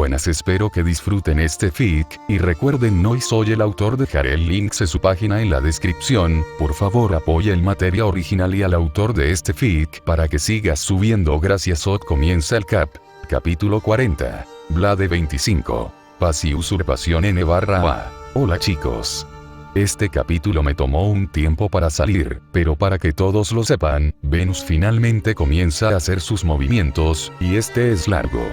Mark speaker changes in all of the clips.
Speaker 1: buenas, espero que disfruten este fic, y recuerden no soy el autor, dejaré el link de su página en la descripción, por favor apoya el material original y al autor de este fic para que siga subiendo. Gracias. Comienza el capítulo 40. Blade 25. Paz y usurpación N/A. Hola chicos. Este capítulo me tomó un tiempo para salir, pero para que todos lo sepan, Venus finalmente comienza a hacer sus movimientos, y este es largo.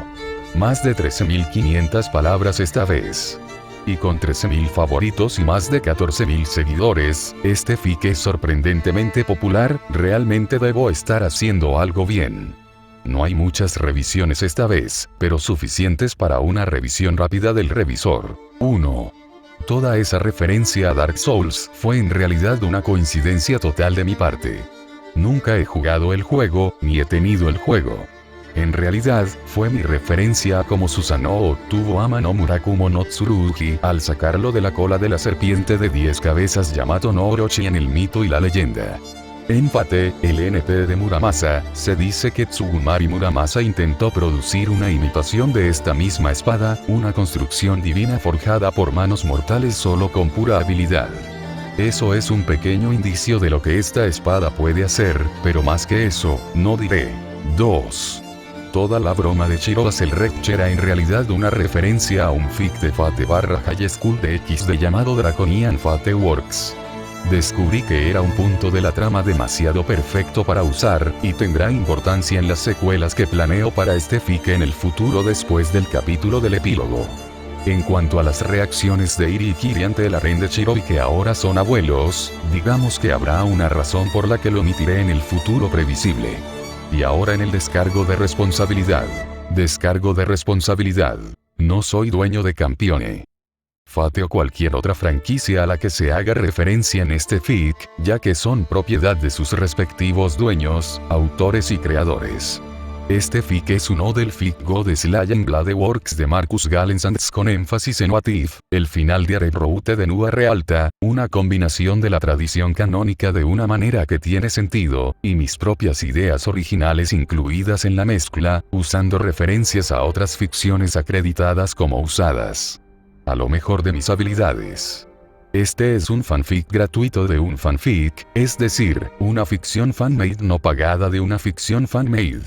Speaker 1: Más de 13.500 palabras esta vez. Y con 13.000 favoritos y más de 14.000 seguidores, este fic es sorprendentemente popular. Realmente debo estar haciendo algo bien. No hay muchas revisiones esta vez, pero suficientes para una revisión rápida del revisor. 1. Toda esa referencia a Dark Souls fue en realidad una coincidencia total de mi parte. Nunca he jugado el juego, ni he tenido el juego. En realidad, fue mi referencia a cómo Susanoo obtuvo Ama no Murakumo no Tsurugi al sacarlo de la cola de la serpiente de 10 cabezas Yamato no Orochi en el mito y la leyenda. En Fate, el NP de Muramasa, se dice que Tsugumari Muramasa intentó producir una imitación de esta misma espada, una construcción divina forjada por manos mortales solo con pura habilidad. Eso es un pequeño indicio de lo que esta espada puede hacer, pero más que eso, no diré. 2. Toda la broma de Chiro's el Recch era en realidad una referencia a un fic de Fate / High School de XD llamado Draconian Fate Works. Descubrí que era un punto de la trama demasiado perfecto para usar, y tendrá importancia en las secuelas que planeo para este fic en el futuro después del capítulo del epílogo. En cuanto a las reacciones de Iri y Kiri ante el harén de Chiro y que ahora son abuelos, digamos que habrá una razón por la que lo omitiré en el futuro previsible. Y ahora en el descargo de responsabilidad. Descargo de responsabilidad. No soy dueño de Campione, Fate o cualquier otra franquicia a la que se haga referencia en este fic, ya que son propiedad de sus respectivos dueños, autores y creadores. Este fic es uno del fic Goddess-Slayer Blade Works de Marcus Galensants con énfasis en What If, el final de Areproute de Nua Realta, una combinación de la tradición canónica de una manera que tiene sentido, y mis propias ideas originales incluidas en la mezcla, usando referencias a otras ficciones acreditadas como usadas a lo mejor de mis habilidades. Este es un fanfic gratuito de un fanfic, es decir, una ficción fanmade no pagada de una ficción fanmade.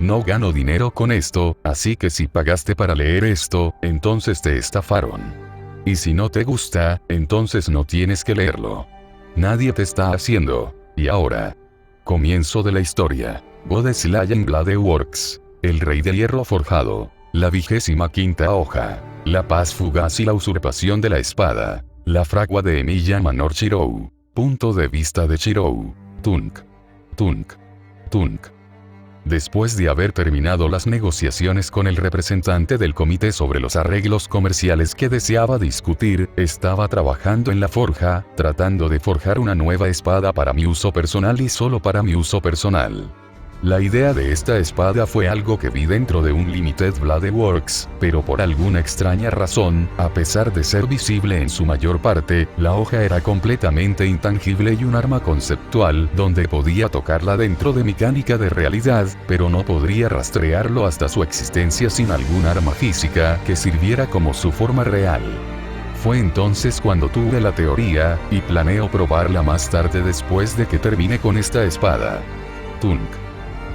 Speaker 1: No gano dinero con esto, así que si pagaste para leer esto, entonces te estafaron. Y si no te gusta, entonces no tienes que leerlo. Nadie te está haciendo. Y ahora, comienzo de la historia. Goddess-Slayer Blade Works. El Rey de Hierro Forjado. La 25ª hoja. La paz fugaz y la usurpación de la espada. La fragua de Emilia Manor Chirou. Punto de vista de Chirou. Tunk. Tunk. Tunk. Después de haber terminado las negociaciones con el representante del comité sobre los arreglos comerciales que deseaba discutir, estaba trabajando en la forja, tratando de forjar una nueva espada para mi uso personal y solo para mi uso personal. La idea de esta espada fue algo que vi dentro de un Limited Blade Works, pero por alguna extraña razón, a pesar de ser visible en su mayor parte, la hoja era completamente intangible y un arma conceptual donde podía tocarla dentro de mecánica de realidad, pero no podría rastrearlo hasta su existencia sin algún arma física que sirviera como su forma real. Fue entonces cuando tuve la teoría, y planeo probarla más tarde después de que termine con esta espada. Tunk.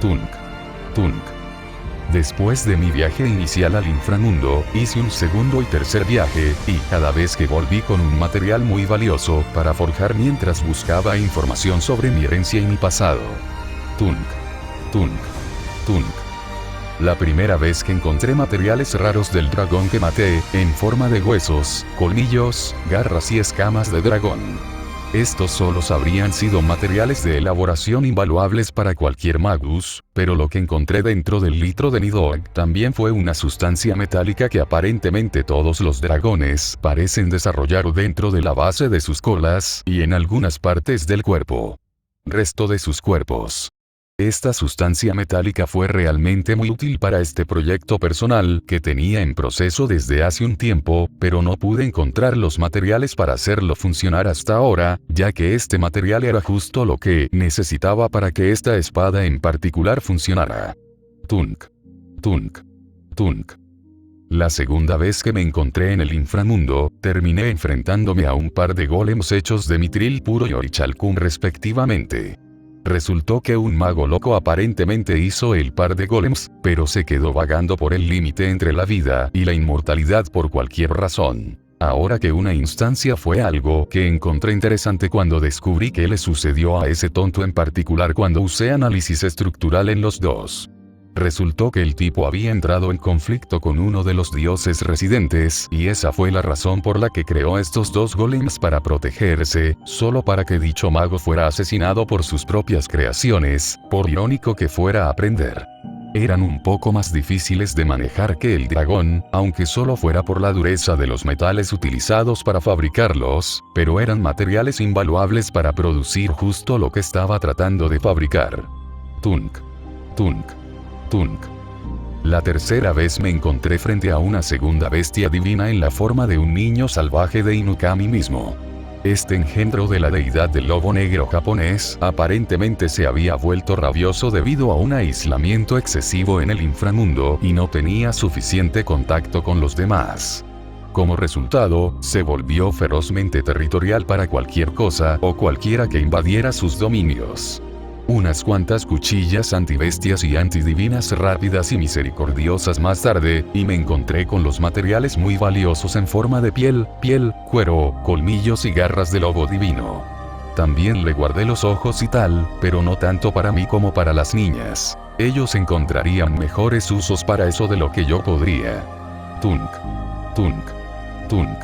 Speaker 1: Tunk. Tunk. Después de mi viaje inicial al inframundo, hice un segundo y tercer viaje, y cada vez que volví con un material muy valioso para forjar mientras buscaba información sobre mi herencia y mi pasado. Tunk. Tunk. Tunk. La primera vez que encontré materiales raros del dragón que maté, en forma de huesos, colmillos, garras y escamas de dragón. Estos solos habrían sido materiales de elaboración invaluables para cualquier magus, pero lo que encontré dentro del litro de Nidhogg también fue una sustancia metálica que aparentemente todos los dragones parecen desarrollar dentro de la base de sus colas y en algunas partes del cuerpo. Resto de sus cuerpos. Esta sustancia metálica fue realmente muy útil para este proyecto personal que tenía en proceso desde hace un tiempo, pero no pude encontrar los materiales para hacerlo funcionar hasta ahora, ya que este material era justo lo que necesitaba para que esta espada en particular funcionara. Tunk. Tunk. Tunk. La segunda vez que me encontré en el inframundo, terminé enfrentándome a un par de golems hechos de mitril puro y orichalcum respectivamente. Resultó que un mago loco aparentemente hizo el par de golems, pero se quedó vagando por el límite entre la vida y la inmortalidad por cualquier razón. Ahora que una instancia fue algo que encontré interesante cuando descubrí qué le sucedió a ese tonto en particular cuando usé análisis estructural en los dos. Resultó que el tipo había entrado en conflicto con uno de los dioses residentes, y esa fue la razón por la que creó estos dos golems para protegerse, solo para que dicho mago fuera asesinado por sus propias creaciones, por irónico que fuera a aprender. Eran un poco más difíciles de manejar que el dragón, aunque solo fuera por la dureza de los metales utilizados para fabricarlos, pero eran materiales invaluables para producir justo lo que estaba tratando de fabricar. Tunk. Tunk. Tunk. La tercera vez me encontré frente a una segunda bestia divina en la forma de un niño salvaje de Inukami mismo. Este engendro de la deidad del lobo negro japonés aparentemente se había vuelto rabioso debido a un aislamiento excesivo en el inframundo y no tenía suficiente contacto con los demás. Como resultado, se volvió ferozmente territorial para cualquier cosa o cualquiera que invadiera sus dominios. Unas cuantas cuchillas antibestias y antidivinas rápidas y misericordiosas más tarde, y me encontré con los materiales muy valiosos en forma de piel, cuero, colmillos y garras de lobo divino. También le guardé los ojos y tal, pero no tanto para mí como para las niñas. Ellos encontrarían mejores usos para eso de lo que yo podría. Tunk. Tunk. Tunk.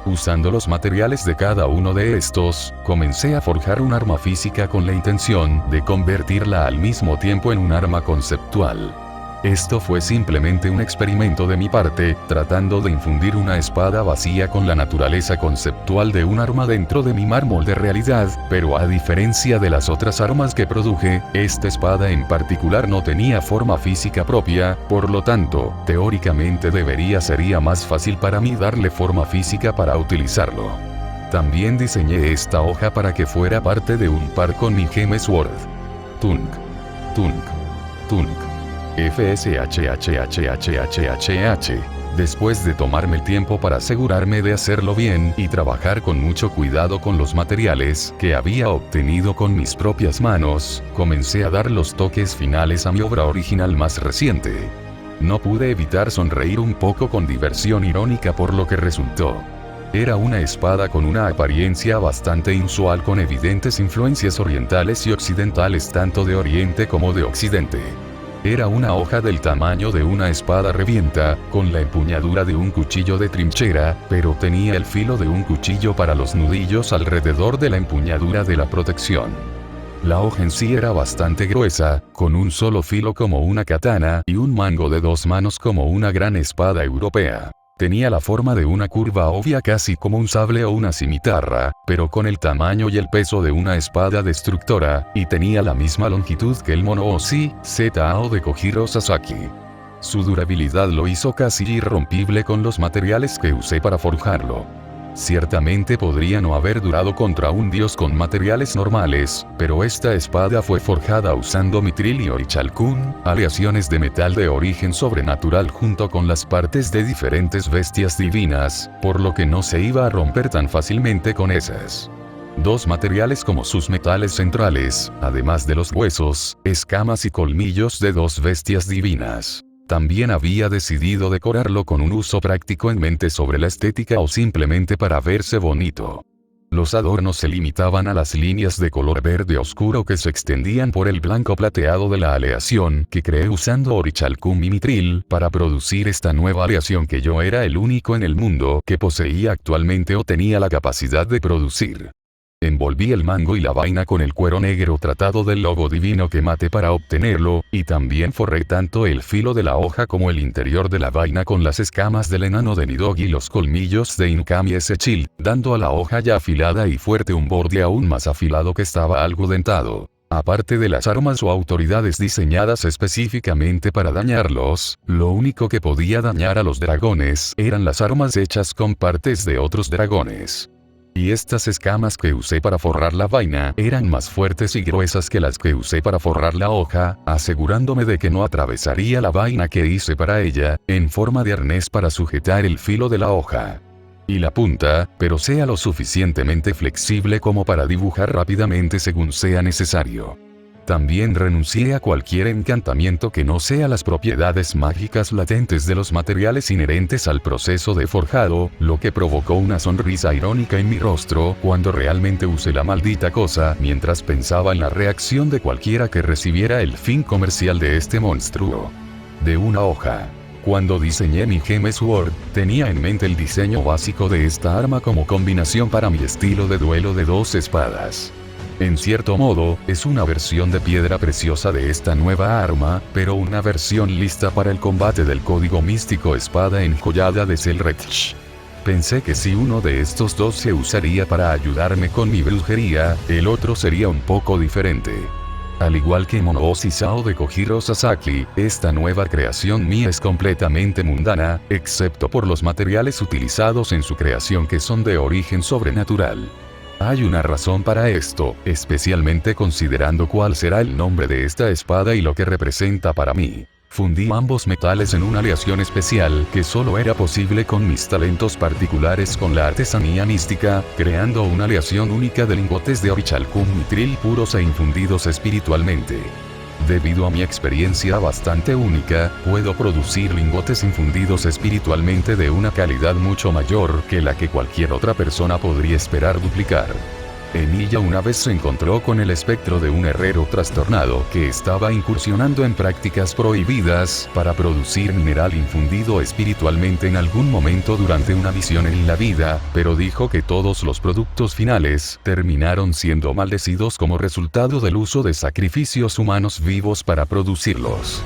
Speaker 1: Usando los materiales de cada uno de estos, comencé a forjar un arma física con la intención de convertirla al mismo tiempo en un arma conceptual. Esto fue simplemente un experimento de mi parte, tratando de infundir una espada vacía con la naturaleza conceptual de un arma dentro de mi mármol de realidad, pero a diferencia de las otras armas que produje, esta espada en particular no tenía forma física propia, por lo tanto, teóricamente sería más fácil para mí darle forma física para utilizarlo. También diseñé esta hoja para que fuera parte de un par con mi Gem Sword. Tunk. Tunk. Tunk. FSHHHHHH. Después de tomarme el tiempo para asegurarme de hacerlo bien y trabajar con mucho cuidado con los materiales que había obtenido con mis propias manos, comencé a dar los toques finales a mi obra original más reciente. No pude evitar sonreír un poco con diversión irónica por lo que resultó. Era una espada con una apariencia bastante inusual con evidentes influencias orientales y occidentales tanto de Oriente como de Occidente. Era una hoja del tamaño de una espada revienta, con la empuñadura de un cuchillo de trinchera, pero tenía el filo de un cuchillo para los nudillos alrededor de la empuñadura de la protección. La hoja en sí era bastante gruesa, con un solo filo como una katana y un mango de 2 manos como una gran espada europea. Tenía la forma de una curva obvia casi como un sable o una cimitarra, pero con el tamaño y el peso de una espada destructora, y tenía la misma longitud que el Mono-Oshi Zao de Kojiro Sasaki. Su durabilidad lo hizo casi irrompible con los materiales que usé para forjarlo. Ciertamente podría no haber durado contra un dios con materiales normales, pero esta espada fue forjada usando mitril y orichalcum, aleaciones de metal de origen sobrenatural junto con las partes de diferentes bestias divinas, por lo que no se iba a romper tan fácilmente con esas. Dos materiales como sus metales centrales, además de los huesos, escamas y colmillos de 2 bestias divinas. También había decidido decorarlo con un uso práctico en mente sobre la estética o simplemente para verse bonito. Los adornos se limitaban a las líneas de color verde oscuro que se extendían por el blanco plateado de la aleación que creé usando orichalcum y mitril para producir esta nueva aleación que yo era el único en el mundo que poseía actualmente o tenía la capacidad de producir. Envolví el mango y la vaina con el cuero negro tratado del lobo divino que maté para obtenerlo, y también forré tanto el filo de la hoja como el interior de la vaina con las escamas del enano de Nidhogg y los colmillos de Inukami Eshil, dando a la hoja ya afilada y fuerte un borde aún más afilado que estaba algo dentado. Aparte de las armas o autoridades diseñadas específicamente para dañarlos, lo único que podía dañar a los dragones eran las armas hechas con partes de otros dragones. Y estas escamas que usé para forrar la vaina eran más fuertes y gruesas que las que usé para forrar la hoja, asegurándome de que no atravesaría la vaina que hice para ella, en forma de arnés para sujetar el filo de la hoja. Y la punta, pero sea lo suficientemente flexible como para dibujar rápidamente según sea necesario. También renuncié a cualquier encantamiento que no sea las propiedades mágicas latentes de los materiales inherentes al proceso de forjado, lo que provocó una sonrisa irónica en mi rostro cuando realmente usé la maldita cosa mientras pensaba en la reacción de cualquiera que recibiera el fin comercial de este monstruo. De una hoja. Cuando diseñé mi Gem Sword, tenía en mente el diseño básico de esta arma como combinación para mi estilo de duelo de 2 espadas. En cierto modo, es una versión de piedra preciosa de esta nueva arma, pero una versión lista para el combate del código místico espada enjollada de Selretch. Pensé que si uno de estos dos se usaría para ayudarme con mi brujería, el otro sería un poco diferente. Al igual que Monoboshi Sao de Kojiro Sasaki, esta nueva creación mía es completamente mundana, excepto por los materiales utilizados en su creación que son de origen sobrenatural. Hay una razón para esto, especialmente considerando cuál será el nombre de esta espada y lo que representa para mí. Fundí ambos metales en una aleación especial que solo era posible con mis talentos particulares con la artesanía mística, creando una aleación única de lingotes de orichalcum mitril puros e infundidos espiritualmente. Debido a mi experiencia bastante única, puedo producir lingotes infundidos espiritualmente de una calidad mucho mayor que la que cualquier otra persona podría esperar duplicar. Emilia una vez se encontró con el espectro de un herrero trastornado que estaba incursionando en prácticas prohibidas para producir mineral infundido espiritualmente en algún momento durante una misión en la vida, pero dijo que todos los productos finales terminaron siendo maldecidos como resultado del uso de sacrificios humanos vivos para producirlos.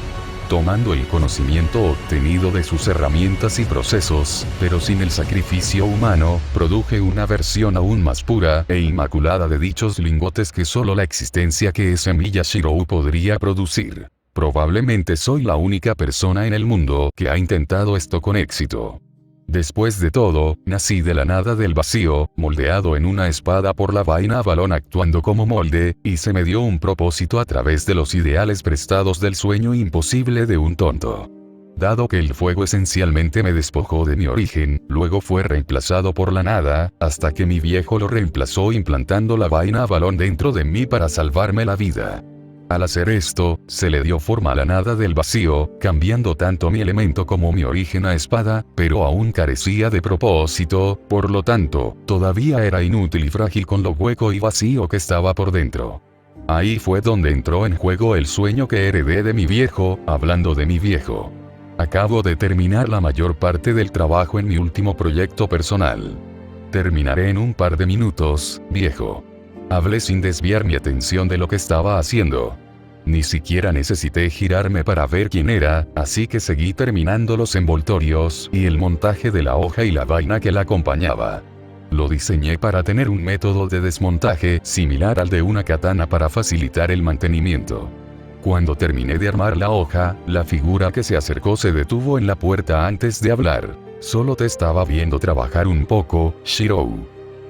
Speaker 1: Tomando el conocimiento obtenido de sus herramientas y procesos, pero sin el sacrificio humano, produje una versión aún más pura e inmaculada de dichos lingotes que solo la existencia que es Emilia Shirou podría producir. Probablemente soy la única persona en el mundo que ha intentado esto con éxito. Después de todo, nací de la nada del vacío, moldeado en una espada por la vaina Avalon actuando como molde, y se me dio un propósito a través de los ideales prestados del sueño imposible de un tonto. Dado que el fuego esencialmente me despojó de mi origen, luego fue reemplazado por la nada, hasta que mi viejo lo reemplazó implantando la vaina Avalon dentro de mí para salvarme la vida. Al hacer esto, se le dio forma a la nada del vacío, cambiando tanto mi elemento como mi origen a espada, pero aún carecía de propósito, por lo tanto, todavía era inútil y frágil con lo hueco y vacío que estaba por dentro. Ahí fue donde entró en juego el sueño que heredé de mi viejo, hablando de mi viejo. Acabo de terminar la mayor parte del trabajo en mi último proyecto personal. Terminaré en un par de minutos, viejo. Hablé sin desviar mi atención de lo que estaba haciendo. Ni siquiera necesité girarme para ver quién era, así que seguí terminando los envoltorios y el montaje de la hoja y la vaina que la acompañaba. Lo diseñé para tener un método de desmontaje similar al de una katana para facilitar el mantenimiento. Cuando terminé de armar la hoja, la figura que se acercó se detuvo en la puerta antes de hablar. Solo te estaba viendo trabajar un poco, Shirou.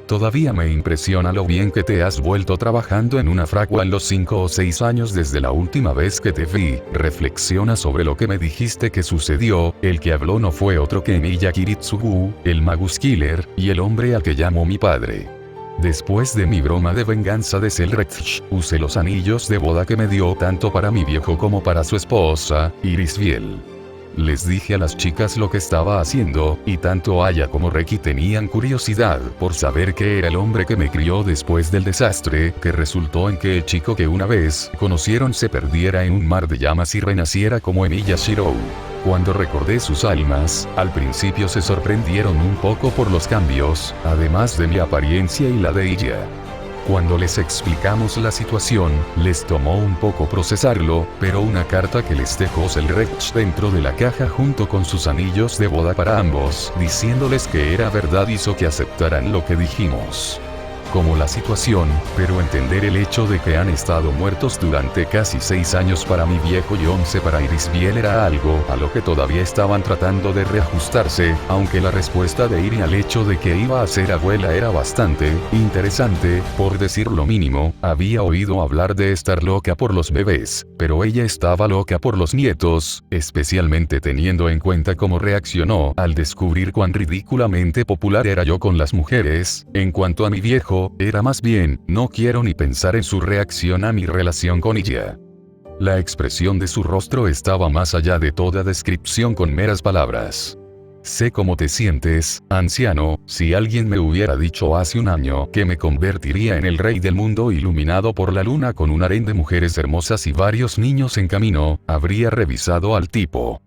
Speaker 1: Todavía me impresiona lo bien que te has vuelto trabajando en una fragua en los 5 o 6 años desde la última vez que te vi. Reflexiona sobre lo que me dijiste que sucedió. El que habló no fue otro que Emilia Kiritsugu, el Magus Killer, y el hombre al que llamo mi padre. Después de mi broma de venganza de Selretch, usé los anillos de boda que me dio tanto para mi viejo como para su esposa, Irisbiel. Les dije a las chicas lo que estaba haciendo, y tanto Aya como Reki tenían curiosidad por saber qué era el hombre que me crió después del desastre, que resultó en que el chico que una vez conocieron se perdiera en un mar de llamas y renaciera como Emilia Shirou. Cuando recordé sus almas, al principio se sorprendieron un poco por los cambios, además de mi apariencia y la de ella. Cuando les explicamos la situación, les tomó un poco procesarlo, pero una carta que les dejó Selretch dentro de la caja junto con sus anillos de boda para ambos, diciéndoles que era verdad hizo que aceptaran lo que dijimos. como la situación, pero entender el hecho de que han estado muertos durante casi 6 años para mi viejo y 11 para Irisbiel era algo a lo que todavía estaban tratando de reajustarse, aunque la respuesta de Iri al hecho de que iba a ser abuela era bastante interesante, por decir lo mínimo. Había oído hablar de estar loca por los bebés, pero ella estaba loca por los nietos, especialmente teniendo en cuenta cómo reaccionó al descubrir cuán ridículamente popular era yo con las mujeres. En cuanto a mi viejo, era más bien, no quiero ni pensar en su reacción a mi relación con ella. La expresión de su rostro estaba más allá de toda descripción con meras palabras. Sé cómo te sientes, anciano. Si alguien me hubiera dicho hace un año que me convertiría en el rey del mundo iluminado por la luna con un harén de mujeres hermosas y varios niños en camino, habría revisado al tipo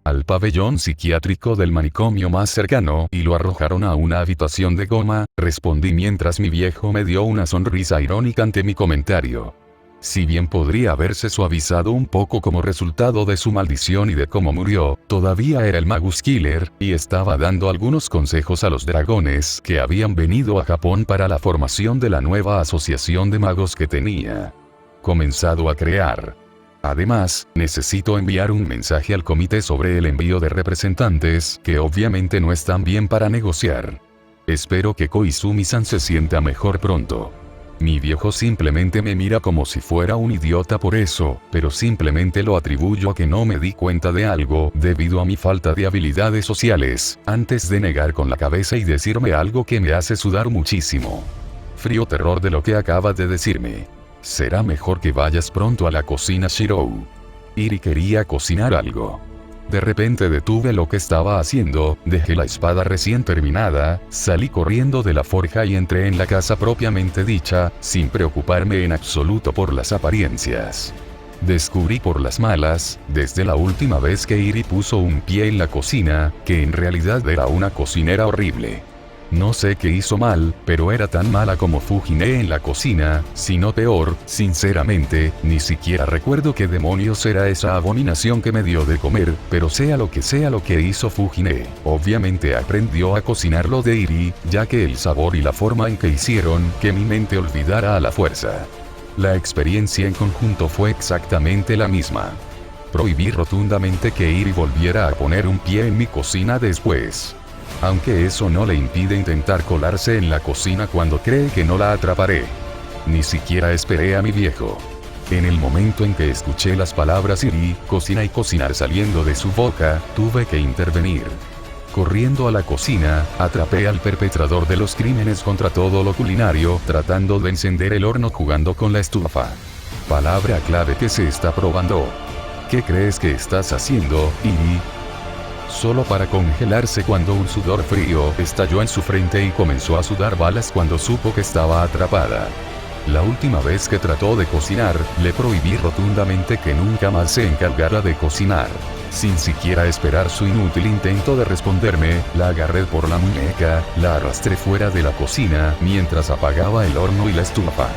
Speaker 1: al pabellón psiquiátrico del manicomio más cercano y lo arrojaron a una habitación de goma, respondí mientras mi viejo me dio una sonrisa irónica ante mi comentario. Si bien podría haberse suavizado un poco como resultado de su maldición y de cómo murió, todavía era el Magus Killer, y estaba dando algunos consejos a los dragones que habían venido a Japón para la formación de la nueva asociación de magos que tenía comenzado a crear. Además, necesito enviar un mensaje al comité sobre el envío de representantes, que obviamente no están bien para negociar. Espero que Koizumi-san se sienta mejor pronto. Mi viejo simplemente me mira como si fuera un idiota por eso, pero simplemente lo atribuyo a que no me di cuenta de algo, debido a mi falta de habilidades sociales, antes de negar con la cabeza y decirme algo que me hace sudar muchísimo. Frío terror de lo que acaba de decirme. Será mejor que vayas pronto a la cocina, Shirou. Iri quería cocinar algo. De repente detuve lo que estaba haciendo, dejé la espada recién terminada, salí corriendo de la forja y entré en la casa propiamente dicha, sin preocuparme en absoluto por las apariencias. Descubrí por las malas, desde la última vez que Iri puso un pie en la cocina, que en realidad era una cocinera horrible. No sé qué hizo mal, pero era tan mala como Fujine en la cocina, si no peor. Sinceramente, ni siquiera recuerdo qué demonios era esa abominación que me dio de comer, pero sea lo que hizo Fujine, obviamente aprendió a cocinarlo de Iri, ya que el sabor y la forma en que hicieron que mi mente olvidara a la fuerza. La experiencia en conjunto fue exactamente la misma. Prohibí rotundamente que Iri volviera a poner un pie en mi cocina después. Aunque eso no le impide intentar colarse en la cocina cuando cree que no la atraparé. Ni siquiera esperé a mi viejo. En el momento en que escuché las palabras Iri, cocina y cocinar saliendo de su boca, tuve que intervenir. Corriendo a la cocina, atrapé al perpetrador de los crímenes contra todo lo culinario, tratando de encender el horno jugando con la estufa. Palabra clave que se está probando. ¿Qué crees que estás haciendo, Iri? Solo para congelarse cuando un sudor frío estalló en su frente y comenzó a sudar balas cuando supo que estaba atrapada. La última vez que trató de cocinar, le prohibí rotundamente que nunca más se encargara de cocinar. Sin siquiera esperar su inútil intento de responderme, la agarré por la muñeca, la arrastré fuera de la cocina, mientras apagaba el horno y la estufa.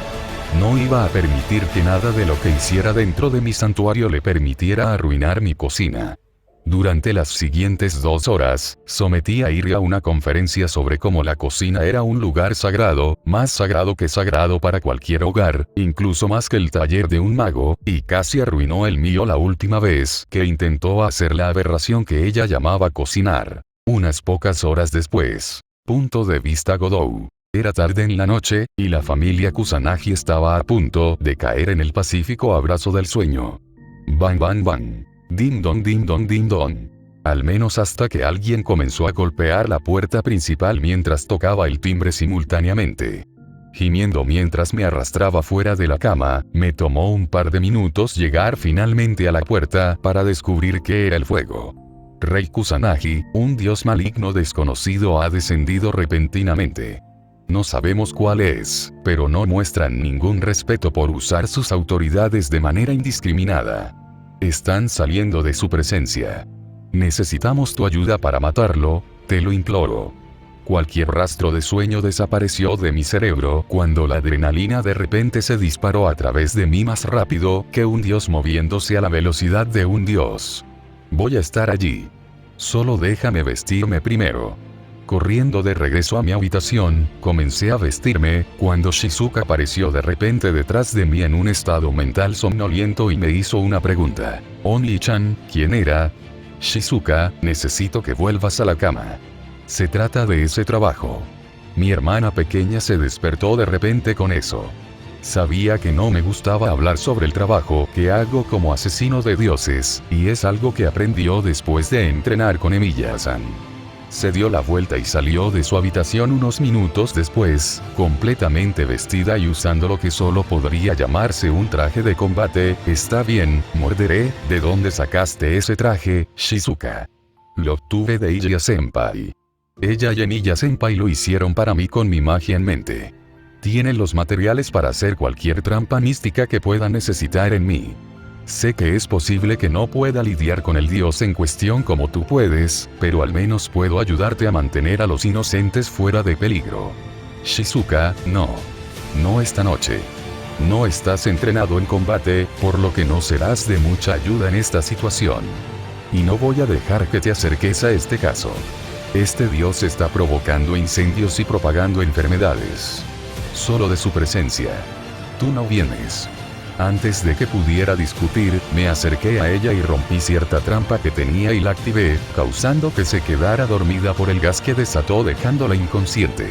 Speaker 1: No iba a permitir que nada de lo que hiciera dentro de mi santuario le permitiera arruinar mi cocina. Durante las siguientes 2 horas, sometí a Iri a una conferencia sobre cómo la cocina era un lugar sagrado, más sagrado que sagrado para cualquier hogar, incluso más que el taller de un mago, y casi arruinó el mío la última vez que intentó hacer la aberración que ella llamaba cocinar. Unas pocas horas después. Punto de vista Godou. Era tarde en la noche, y la familia Kusanagi estaba a punto de caer en el pacífico abrazo del sueño. Bang bang bang. Dim dong dim dong dim dong. Al menos hasta que alguien comenzó a golpear la puerta principal mientras tocaba el timbre simultáneamente. Gimiendo mientras me arrastraba fuera de la cama, me tomó un par de minutos llegar finalmente a la puerta para descubrir qué era el fuego. Rey Kusanagi, un dios maligno desconocido, ha descendido repentinamente. No sabemos cuál es, pero no muestran ningún respeto por usar sus autoridades de manera indiscriminada. Están saliendo de su presencia. Necesitamos tu ayuda para matarlo, te lo imploro. Cualquier rastro de sueño desapareció de mi cerebro cuando la adrenalina de repente se disparó a través de mí más rápido que un dios moviéndose a la velocidad de un dios. Voy a estar allí. Solo déjame vestirme primero. Corriendo de regreso a mi habitación, comencé a vestirme, cuando Shizuka apareció de repente detrás de mí en un estado mental somnoliento y me hizo una pregunta. Only-chan, ¿quién era? Shizuka, necesito que vuelvas a la cama. Se trata de ese trabajo. Mi hermana pequeña se despertó de repente con eso. Sabía que no me gustaba hablar sobre el trabajo que hago como asesino de dioses, y es algo que aprendió después de entrenar con Emiya-san. Se dio la vuelta y salió de su habitación unos minutos después, completamente vestida y usando lo que solo podría llamarse un traje de combate. Está bien, morderé, ¿de dónde sacaste ese traje, Shizuka? Lo obtuve de Iya-senpai. Ella y Emiya-senpai lo hicieron para mí con mi magia en mente. Tiene los materiales para hacer cualquier trampa mística que pueda necesitar en mí. Sé que es posible que no pueda lidiar con el dios en cuestión como tú puedes, pero al menos puedo ayudarte a mantener a los inocentes fuera de peligro. Shizuka, no. No esta noche. No estás entrenado en combate, por lo que no serás de mucha ayuda en esta situación. Y no voy a dejar que te acerques a este caso. Este dios está provocando incendios y propagando enfermedades. Solo de su presencia. Tú no vienes. Antes de que pudiera discutir, me acerqué a ella y rompí cierta trampa que tenía y la activé, causando que se quedara dormida por el gas que desató dejándola inconsciente.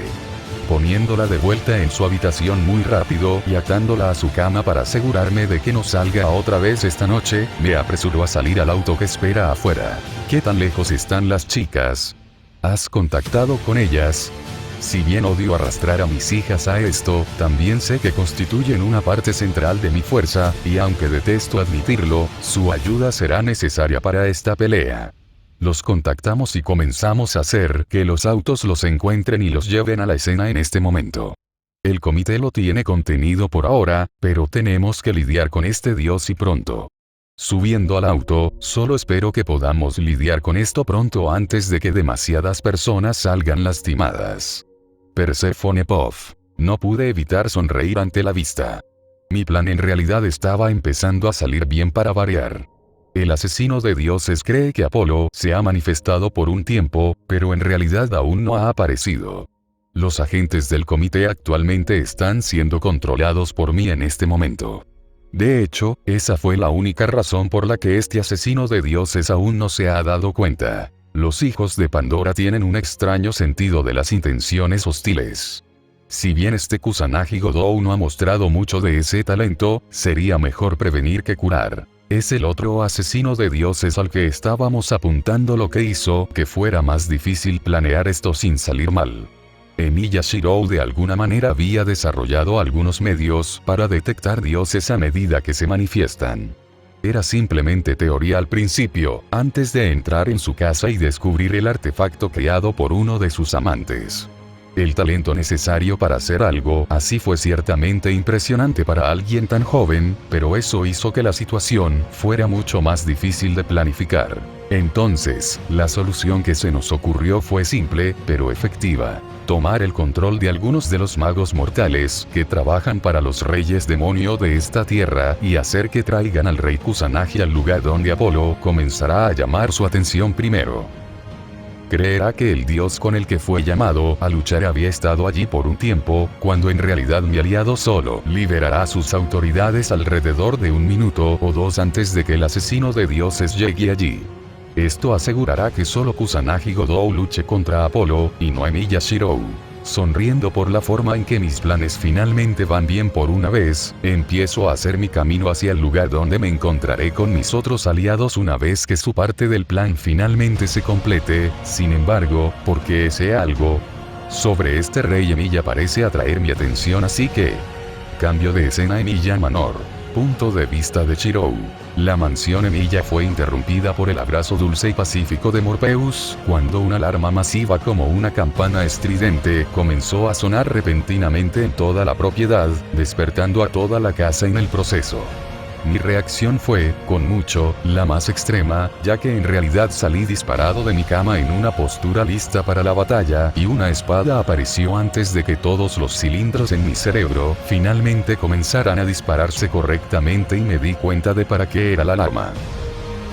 Speaker 1: Poniéndola de vuelta en su habitación muy rápido y atándola a su cama para asegurarme de que no salga otra vez esta noche, me apresuró a salir al auto que espera afuera. ¿Qué tan lejos están las chicas? ¿Has contactado con ellas? Si bien odio arrastrar a mis hijas a esto, también sé que constituyen una parte central de mi fuerza, y aunque detesto admitirlo, su ayuda será necesaria para esta pelea. Los contactamos y comenzamos a hacer que los autos los encuentren y los lleven a la escena en este momento. El comité lo tiene contenido por ahora, pero tenemos que lidiar con este dios y pronto. Subiendo al auto, solo espero que podamos lidiar con esto pronto antes de que demasiadas personas salgan lastimadas. Persephone Puff. No pude evitar sonreír ante la vista. Mi plan en realidad estaba empezando a salir bien para variar. El asesino de dioses cree que Apolo se ha manifestado por un tiempo, pero en realidad aún no ha aparecido. Los agentes del comité actualmente están siendo controlados por mí en este momento. De hecho, esa fue la única razón por la que este asesino de dioses aún no se ha dado cuenta. Los hijos de Pandora tienen un extraño sentido de las intenciones hostiles. Si bien este Kusanagi Godou no ha mostrado mucho de ese talento, sería mejor prevenir que curar. Es el otro asesino de dioses al que estábamos apuntando lo que hizo que fuera más difícil planear esto sin salir mal. Emiya Shirou de alguna manera había desarrollado algunos medios para detectar dioses a medida que se manifiestan. Era simplemente teoría al principio, antes de entrar en su casa y descubrir el artefacto creado por uno de sus amantes. El talento necesario para hacer algo así fue ciertamente impresionante para alguien tan joven, pero eso hizo que la situación fuera mucho más difícil de planificar. Entonces, la solución que se nos ocurrió fue simple, pero efectiva. Tomar el control de algunos de los magos mortales que trabajan para los reyes demonio de esta tierra y hacer que traigan al rey Kusanagi al lugar donde Apolo comenzará a llamar su atención primero. Creerá que el dios con el que fue llamado a luchar había estado allí por un tiempo, cuando en realidad mi aliado solo liberará a sus autoridades alrededor de 1 minuto o 2 antes de que el asesino de dioses llegue allí. Esto asegurará que solo Kusanagi Godou luche contra Apolo, y no Emiya Shirou. Sonriendo por la forma en que mis planes finalmente van bien por una vez, empiezo a hacer mi camino hacia el lugar donde me encontraré con mis otros aliados una vez que su parte del plan finalmente se complete. Sin embargo, porque ese algo sobre este rey Emiya parece atraer mi atención, así que cambio de escena. Emiya Manor. Punto de vista de Shirou. La mansión Emiya fue interrumpida por el abrazo dulce y pacífico de Morpheus, cuando una alarma masiva como una campana estridente comenzó a sonar repentinamente en toda la propiedad, despertando a toda la casa en el proceso. Mi reacción fue, con mucho, la más extrema, ya que en realidad salí disparado de mi cama en una postura lista para la batalla, y una espada apareció antes de que todos los cilindros en mi cerebro finalmente comenzaran a dispararse correctamente y me di cuenta de para qué era la alarma.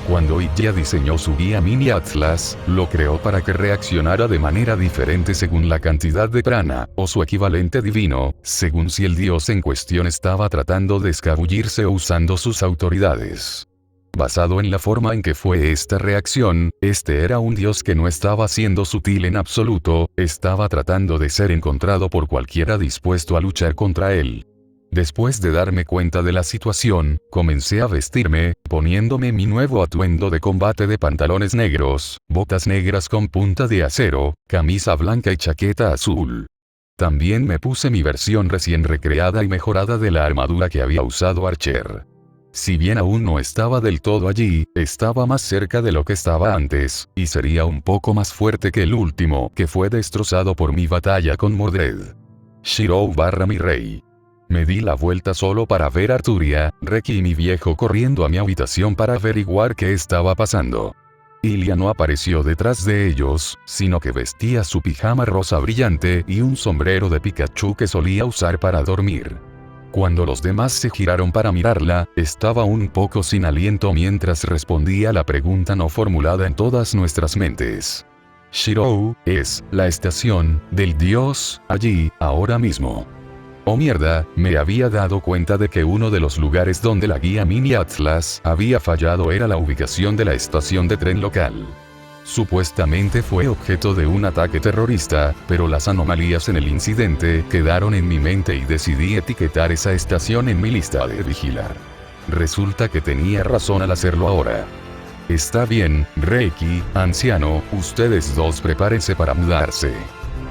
Speaker 1: Cuando Ilya diseñó su guía Mini Atlas, lo creó para que reaccionara de manera diferente según la cantidad de prana, o su equivalente divino, según si el dios en cuestión estaba tratando de escabullirse o usando sus autoridades. Basado en la forma en que fue esta reacción, este era un dios que no estaba siendo sutil en absoluto, estaba tratando de ser encontrado por cualquiera dispuesto a luchar contra él. Después de darme cuenta de la situación, comencé a vestirme, poniéndome mi nuevo atuendo de combate de pantalones negros, botas negras con punta de acero, camisa blanca y chaqueta azul. También me puse mi versión recién recreada y mejorada de la armadura que había usado Archer. Si bien aún no estaba del todo allí, estaba más cerca de lo que estaba antes, y sería un poco más fuerte que el último, que fue destrozado por mi batalla con Mordred. Shirou / mi rey. Me di la vuelta solo para ver a Arturia, Reki y mi viejo corriendo a mi habitación para averiguar qué estaba pasando. Ilya no apareció detrás de ellos, sino que vestía su pijama rosa brillante y un sombrero de Pikachu que solía usar para dormir. Cuando los demás se giraron para mirarla, estaba un poco sin aliento mientras respondía la pregunta no formulada en todas nuestras mentes. Shirou, es la estación del dios, allí, ahora mismo. Oh mierda, me había dado cuenta de que uno de los lugares donde la guía Mini Atlas había fallado era la ubicación de la estación de tren local. Supuestamente fue objeto de un ataque terrorista, pero las anomalías en el incidente quedaron en mi mente y decidí etiquetar esa estación en mi lista de vigilar. Resulta que tenía razón al hacerlo ahora. Está bien, Reiki, anciano, ustedes dos prepárense para mudarse.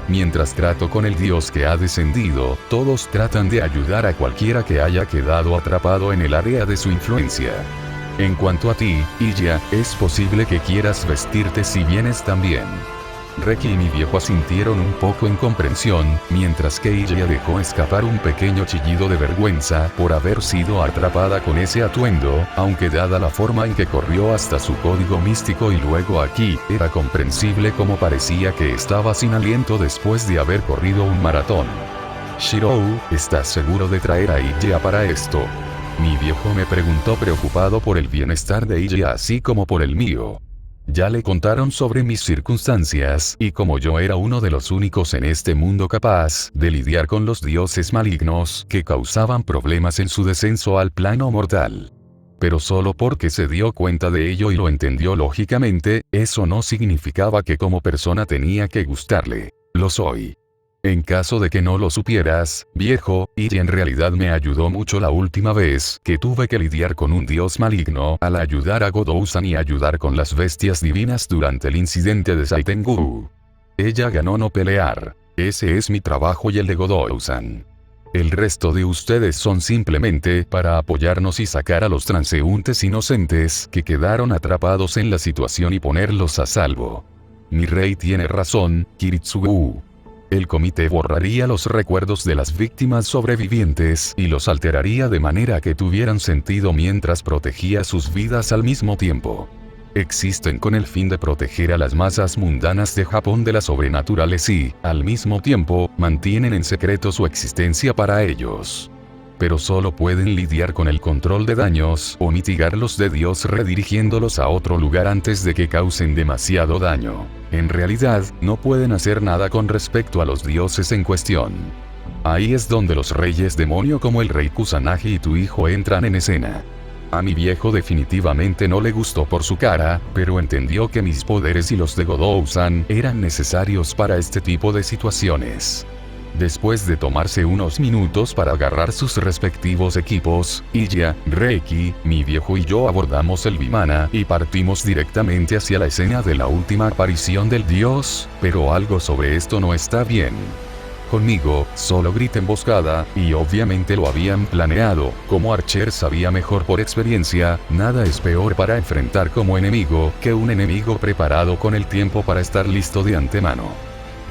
Speaker 1: Mientras trato con el dios que ha descendido, todos tratan de ayudar a cualquiera que haya quedado atrapado en el área de su influencia. En cuanto a ti, Ilya, es posible que quieras vestirte si vienes también. Reki y mi viejo asintieron un poco en comprensión, mientras que Ilya dejó escapar un pequeño chillido de vergüenza por haber sido atrapada con ese atuendo, aunque dada la forma en que corrió hasta su código místico y luego aquí, era comprensible como parecía que estaba sin aliento después de haber corrido un maratón. Shirou, ¿estás seguro de traer a Ilya para esto? Mi viejo me preguntó preocupado por el bienestar de Ilya así como por el mío. Ya le contaron sobre mis circunstancias, y como yo era uno de los únicos en este mundo capaz de lidiar con los dioses malignos que causaban problemas en su descenso al plano mortal. Pero solo porque se dio cuenta de ello y lo entendió lógicamente, eso no significaba que como persona tenía que gustarle. Lo soy. En caso de que no lo supieras, viejo, y en realidad me ayudó mucho la última vez que tuve que lidiar con un dios maligno al ayudar a Godousan y ayudar con las bestias divinas durante el incidente de Saitengu. Ella ganó no pelear. Ese es mi trabajo y el de Godousan. El resto de ustedes son simplemente para apoyarnos y sacar a los transeúntes inocentes que quedaron atrapados en la situación y ponerlos a salvo. Mi rey tiene razón, Kiritsugu. El comité borraría los recuerdos de las víctimas sobrevivientes y los alteraría de manera que tuvieran sentido mientras protegía sus vidas al mismo tiempo. Existen con el fin de proteger a las masas mundanas de Japón de las sobrenaturales y, al mismo tiempo, mantienen en secreto su existencia para ellos. Pero solo pueden lidiar con el control de daños o mitigarlos de Dios redirigiéndolos a otro lugar antes de que causen demasiado daño. En realidad, no pueden hacer nada con respecto a los dioses en cuestión. Ahí es donde los reyes demonio como el rey Kusanagi y tu hijo entran en escena. A mi viejo definitivamente no le gustó por su cara, pero entendió que mis poderes y los de Godousan eran necesarios para este tipo de situaciones. Después de tomarse unos minutos para agarrar sus respectivos equipos, Ilya, Reiki, mi viejo y yo abordamos el Vimana y partimos directamente hacia la escena de la última aparición del dios, pero algo sobre esto no está bien. Conmigo, solo grita emboscada, y obviamente lo habían planeado, como Archer sabía mejor por experiencia, nada es peor para enfrentar como enemigo que un enemigo preparado con el tiempo para estar listo de antemano.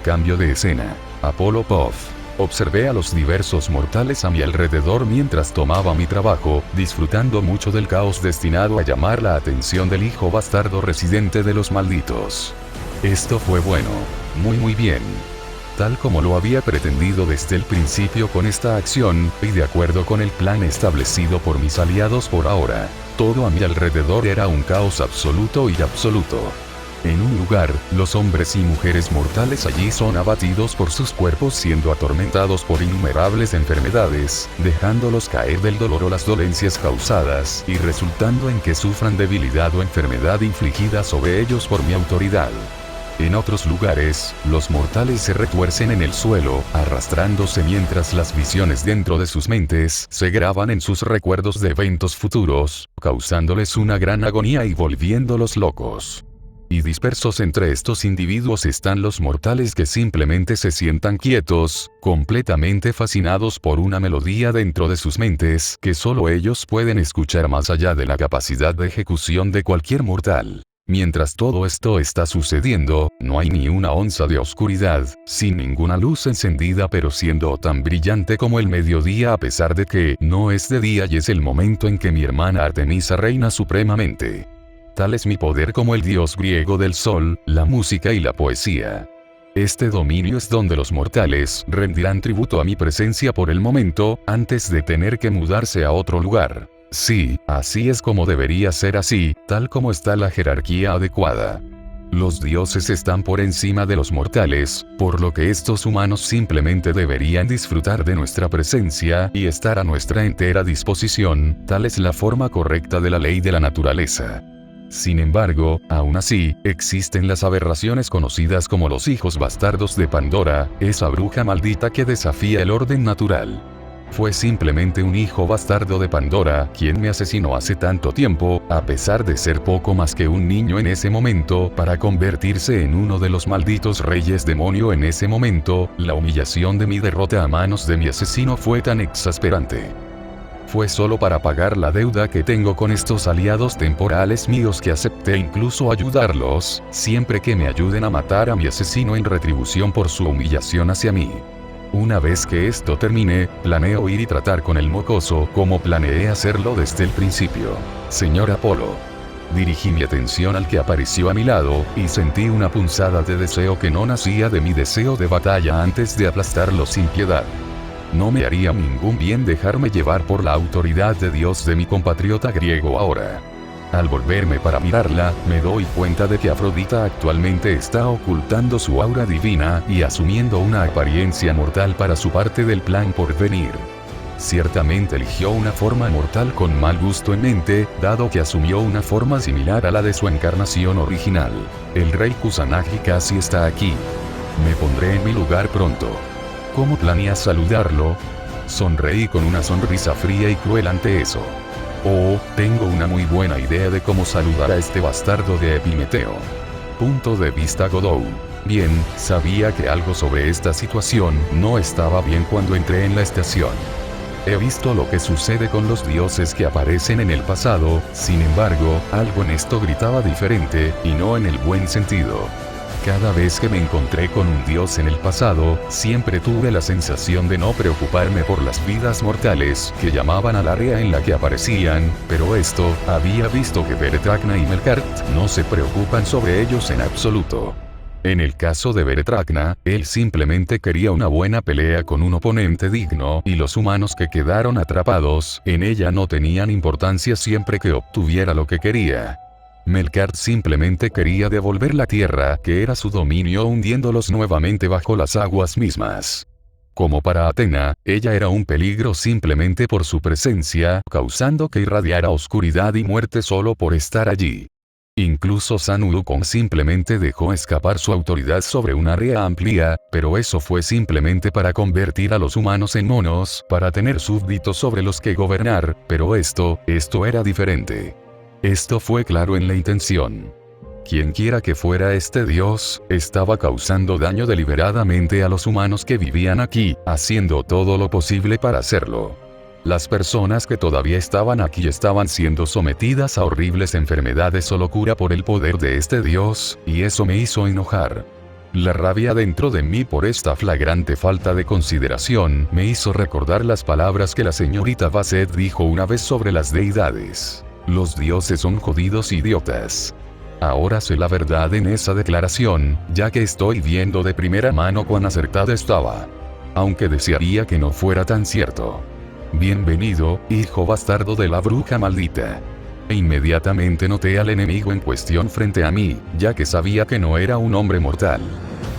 Speaker 1: Cambio de escena. Apollo Puff. Observé a los diversos mortales a mi alrededor mientras tomaba mi trabajo, disfrutando mucho del caos destinado a llamar la atención del hijo bastardo residente de los malditos. Esto fue bueno. Muy bien. tal como lo había pretendido desde el principio con esta acción, y de acuerdo con el plan establecido por mis aliados por ahora. Todo a mi alrededor era un caos absoluto y absoluto. En un lugar, los hombres y mujeres mortales allí son abatidos por sus cuerpos siendo atormentados por innumerables enfermedades, dejándolos caer del dolor o las dolencias causadas, y resultando en que sufran debilidad o enfermedad infligida sobre ellos por mi autoridad. En otros lugares, los mortales se retuercen en el suelo, arrastrándose mientras las visiones dentro de sus mentes se graban en sus recuerdos de eventos futuros, causándoles una gran agonía y volviéndolos locos. Y dispersos entre estos individuos están los mortales que simplemente se sientan quietos, completamente fascinados por una melodía dentro de sus mentes que solo ellos pueden escuchar más allá de la capacidad de ejecución de cualquier mortal. Mientras todo esto está sucediendo, no hay ni una onza de oscuridad, sin ninguna luz encendida pero siendo tan brillante como el mediodía a pesar de que no es de día y es el momento en que mi hermana Artemisa reina supremamente. Tal es mi poder como el dios griego del sol, la música y la poesía. Este dominio es donde los mortales rendirán tributo a mi presencia por el momento, antes de tener que mudarse a otro lugar. Sí, así es como debería ser así, tal como está la jerarquía adecuada. Los dioses están por encima de los mortales, por lo que estos humanos simplemente deberían disfrutar de nuestra presencia y estar a nuestra entera disposición, tal es la forma correcta de la ley de la naturaleza. Sin embargo, aún así, existen las aberraciones conocidas como los hijos bastardos de Pandora, esa bruja maldita que desafía el orden natural. Fue simplemente un hijo bastardo de Pandora quien me asesinó hace tanto tiempo, a pesar de ser poco más que un niño en ese momento, para convertirse en uno de los malditos reyes demonio en ese momento. La humillación de mi derrota a manos de mi asesino fue tan exasperante. Fue solo para pagar la deuda que tengo con estos aliados temporales míos que acepté incluso ayudarlos, siempre que me ayuden a matar a mi asesino en retribución por su humillación hacia mí. Una vez que esto termine, planeo ir y tratar con el mocoso como planeé hacerlo desde el principio. Señor Apolo. Dirigí mi atención al que apareció a mi lado, y sentí una punzada de deseo que no nacía de mi deseo de batalla antes de aplastarlo sin piedad. No me haría ningún bien dejarme llevar por la autoridad de Dios de mi compatriota griego ahora. Al volverme para mirarla, me doy cuenta de que Afrodita actualmente está ocultando su aura divina y asumiendo una apariencia mortal para su parte del plan por venir. Ciertamente eligió una forma mortal con mal gusto en mente, dado que asumió una forma similar a la de su encarnación original. El rey Kusanagi casi está aquí. Me pondré en mi lugar pronto. ¿Cómo planeas saludarlo? Sonreí con una sonrisa fría y cruel ante eso. Oh, tengo una muy buena idea de cómo saludar a este bastardo de Epimeteo. Punto de vista Godou. Bien, sabía que algo sobre esta situación no estaba bien cuando entré en la estación. He visto lo que sucede con los dioses que aparecen en el pasado, sin embargo, algo en esto gritaba diferente, y no en el buen sentido. Cada vez que me encontré con un dios en el pasado, siempre tuve la sensación de no preocuparme por las vidas mortales que llamaban al área en la que aparecían, pero esto, había visto que Beretrakna y Melkart no se preocupan sobre ellos en absoluto. En el caso de Beretrakna, él simplemente quería una buena pelea con un oponente digno y los humanos que quedaron atrapados en ella no tenían importancia siempre que obtuviera lo que quería. Melkart simplemente quería devolver la tierra que era su dominio hundiéndolos nuevamente bajo las aguas mismas. Como para Atena, ella era un peligro simplemente por su presencia, causando que irradiara oscuridad y muerte solo por estar allí. Incluso Sun Wukong simplemente dejó escapar su autoridad sobre un área amplia, pero eso fue simplemente para convertir a los humanos en monos, para tener súbditos sobre los que gobernar, pero esto era diferente. Esto fue claro en la intención. Quienquiera que fuera este dios, estaba causando daño deliberadamente a los humanos que vivían aquí, haciendo todo lo posible para hacerlo. Las personas que todavía estaban aquí estaban siendo sometidas a horribles enfermedades o locura por el poder de este dios, y eso me hizo enojar. La rabia dentro de mí por esta flagrante falta de consideración me hizo recordar las palabras que la señorita Basset dijo una vez sobre las deidades. Los dioses son jodidos idiotas. Ahora sé la verdad en esa declaración, ya que estoy viendo de primera mano cuán acertada estaba. Aunque desearía que no fuera tan cierto. Bienvenido, hijo bastardo de la bruja maldita. E inmediatamente noté al enemigo en cuestión frente a mí, ya que sabía que no era un hombre mortal.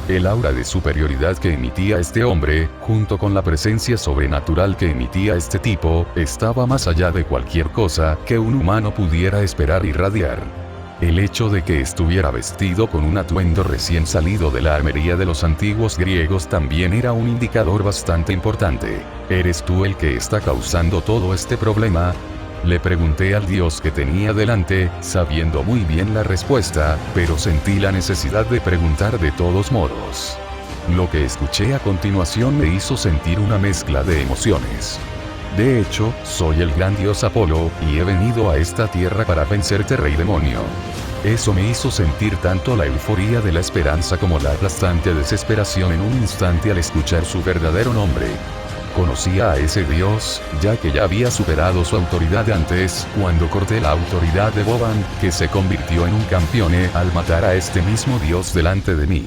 Speaker 1: El aura de superioridad que emitía este hombre, junto con la presencia sobrenatural que emitía este tipo, estaba más allá de cualquier cosa que un humano pudiera esperar irradiar. El hecho de que estuviera vestido con un atuendo recién salido de la armería de los antiguos griegos también era un indicador bastante importante. ¿Eres tú el que está causando todo este problema? Le pregunté al dios que tenía delante, sabiendo muy bien la respuesta, pero sentí la necesidad de preguntar de todos modos. Lo que escuché a continuación me hizo sentir una mezcla de emociones. De hecho, soy el gran dios Apolo, y he venido a esta tierra para vencerte, rey demonio. Eso me hizo sentir tanto la euforia de la esperanza como la aplastante desesperación en un instante al escuchar su verdadero nombre. Conocía a ese dios, ya que ya había superado su autoridad antes, cuando corté la autoridad de Boban, que se convirtió en un campeone al matar a este mismo dios delante de mí.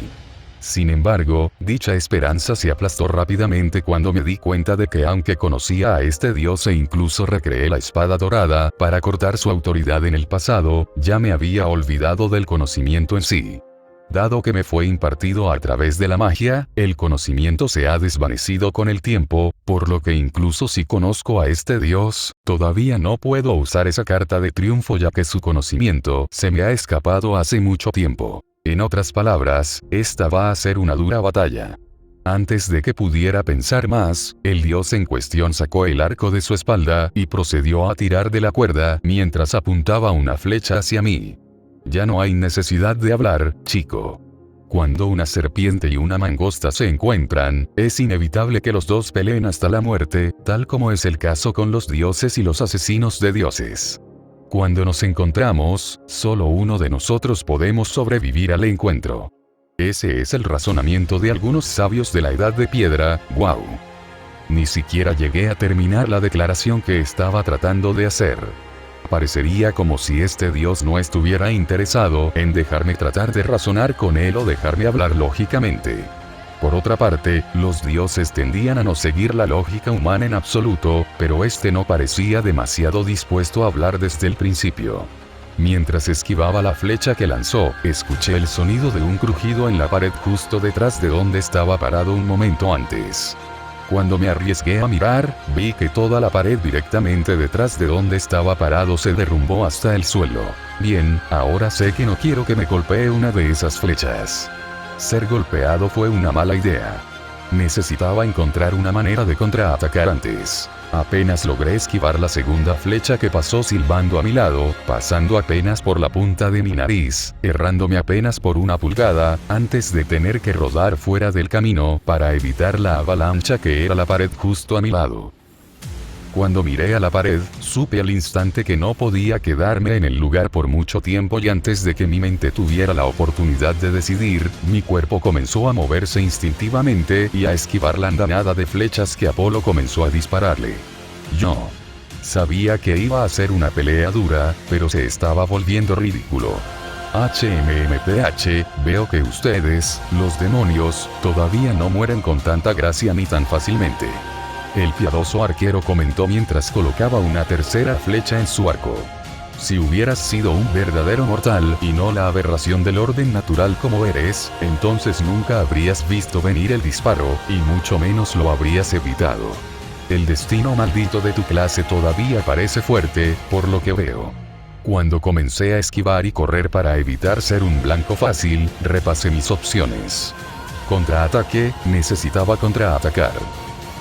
Speaker 1: Sin embargo, dicha esperanza se aplastó rápidamente cuando me di cuenta de que aunque conocía a este dios e incluso recreé la espada dorada para cortar su autoridad en el pasado, ya me había olvidado del conocimiento en sí. Dado que me fue impartido a través de la magia, el conocimiento se ha desvanecido con el tiempo, por lo que incluso si conozco a este dios, todavía no puedo usar esa carta de triunfo ya que su conocimiento se me ha escapado hace mucho tiempo. En otras palabras, esta va a ser una dura batalla. Antes de que pudiera pensar más, el dios en cuestión sacó el arco de su espalda y procedió a tirar de la cuerda mientras apuntaba una flecha hacia mí. Ya no hay necesidad de hablar, chico. Cuando una serpiente y una mangosta se encuentran, es inevitable que los dos peleen hasta la muerte, tal como es el caso con los dioses y los asesinos de dioses. Cuando nos encontramos, solo uno de nosotros podemos sobrevivir al encuentro. Ese es el razonamiento de algunos sabios de la Edad de Piedra. ¡Wow! Ni siquiera llegué a terminar la declaración que estaba tratando de hacer. Parecería como si este dios no estuviera interesado en dejarme tratar de razonar con él o dejarme hablar lógicamente. Por otra parte, los dioses tendían a no seguir la lógica humana en absoluto, pero este no parecía demasiado dispuesto a hablar desde el principio. Mientras esquivaba la flecha que lanzó, escuché el sonido de un crujido en la pared justo detrás de donde estaba parado un momento antes. Cuando me arriesgué a mirar, vi que toda la pared directamente detrás de donde estaba parado se derrumbó hasta el suelo. Bien, ahora sé que no quiero que me golpee una de esas flechas. Ser golpeado fue una mala idea. Necesitaba encontrar una manera de contraatacar antes. Apenas logré esquivar la segunda flecha que pasó silbando a mi lado, pasando apenas por la punta de mi nariz, errándome apenas por una pulgada, antes de tener que rodar fuera del camino para evitar la avalancha que era la pared justo a mi lado. Cuando miré a la pared, supe al instante que no podía quedarme en el lugar por mucho tiempo y antes de que mi mente tuviera la oportunidad de decidir, mi cuerpo comenzó a moverse instintivamente y a esquivar la andanada de flechas que Apolo comenzó a dispararle. Yo sabía que iba a ser una pelea dura, pero se estaba volviendo ridículo. HMMPH, veo que ustedes, los demonios, todavía no mueren con tanta gracia ni tan fácilmente. El piadoso arquero comentó mientras colocaba una tercera flecha en su arco. Si hubieras sido un verdadero mortal y no la aberración del orden natural como eres, entonces nunca habrías visto venir el disparo, y mucho menos lo habrías evitado. El destino maldito de tu clase todavía parece fuerte, por lo que veo. Cuando comencé a esquivar y correr para evitar ser un blanco fácil, repasé mis opciones. Contraataque, necesitaba contraatacar.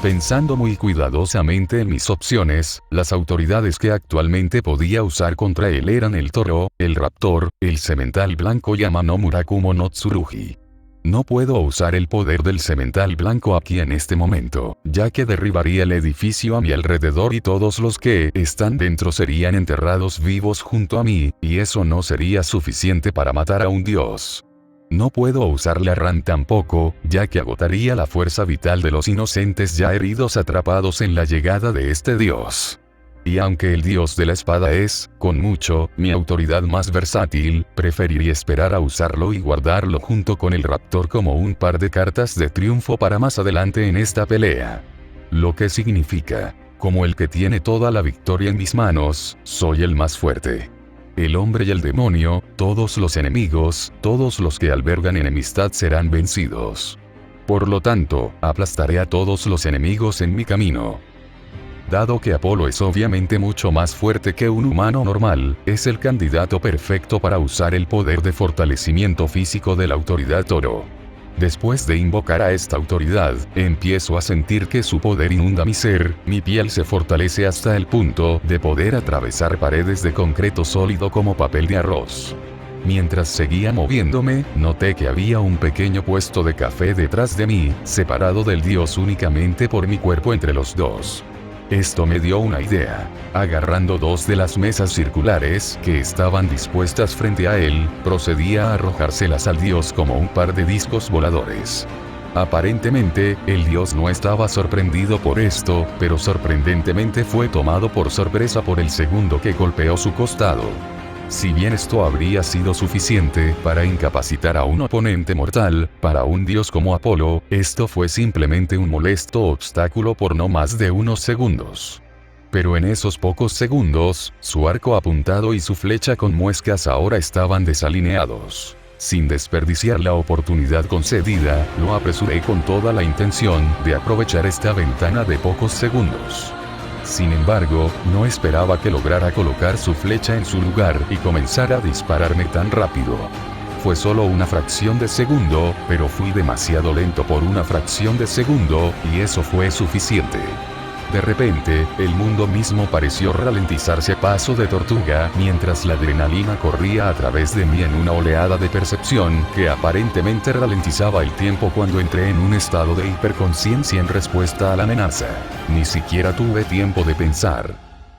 Speaker 1: Pensando muy cuidadosamente en mis opciones, las autoridades que actualmente podía usar contra él eran el toro, el raptor, el semental blanco Yama no Murakumo no Tsurugi. No puedo usar el poder del semental blanco aquí en este momento, ya que derribaría el edificio a mi alrededor y todos los que están dentro serían enterrados vivos junto a mí, y eso no sería suficiente para matar a un dios. No puedo usar la Ran tampoco, ya que agotaría la fuerza vital de los inocentes ya heridos atrapados en la llegada de este dios. Y aunque el dios de la espada es, con mucho, mi autoridad más versátil, preferiría esperar a usarlo y guardarlo junto con el raptor como un par de cartas de triunfo para más adelante en esta pelea. Lo que significa, como el que tiene toda la victoria en mis manos, soy el más fuerte. El hombre y el demonio, todos los enemigos, todos los que albergan enemistad serán vencidos. Por lo tanto, aplastaré a todos los enemigos en mi camino. Dado que Apolo es obviamente mucho más fuerte que un humano normal, es el candidato perfecto para usar el poder de fortalecimiento físico de la autoridad Toro. Después de invocar a esta autoridad, empiezo a sentir que su poder inunda mi ser, mi piel se fortalece hasta el punto de poder atravesar paredes de concreto sólido como papel de arroz. Mientras seguía moviéndome, noté que había un pequeño puesto de café detrás de mí, separado del dios únicamente por mi cuerpo entre los dos. Esto me dio una idea. Agarrando dos de las mesas circulares que estaban dispuestas frente a él, procedía a arrojárselas al dios como un par de discos voladores. Aparentemente, el dios no estaba sorprendido por esto, pero sorprendentemente fue tomado por sorpresa por el segundo que golpeó su costado. Si bien esto habría sido suficiente para incapacitar a un oponente mortal, para un dios como Apolo, esto fue simplemente un molesto obstáculo por no más de unos segundos. Pero en esos pocos segundos, su arco apuntado y su flecha con muescas ahora estaban desalineados. Sin desperdiciar la oportunidad concedida, lo apresuré con toda la intención de aprovechar esta ventana de pocos segundos. Sin embargo, no esperaba que lograra colocar su flecha en su lugar y comenzara a dispararme tan rápido. Fue solo una fracción de segundo, pero fui demasiado lento por una fracción de segundo, y eso fue suficiente. De repente, el mundo mismo pareció ralentizarse a paso de tortuga, mientras la adrenalina corría a través de mí en una oleada de percepción que aparentemente ralentizaba el tiempo cuando entré en un estado de hiperconciencia en respuesta a la amenaza. Ni siquiera tuve tiempo de pensar.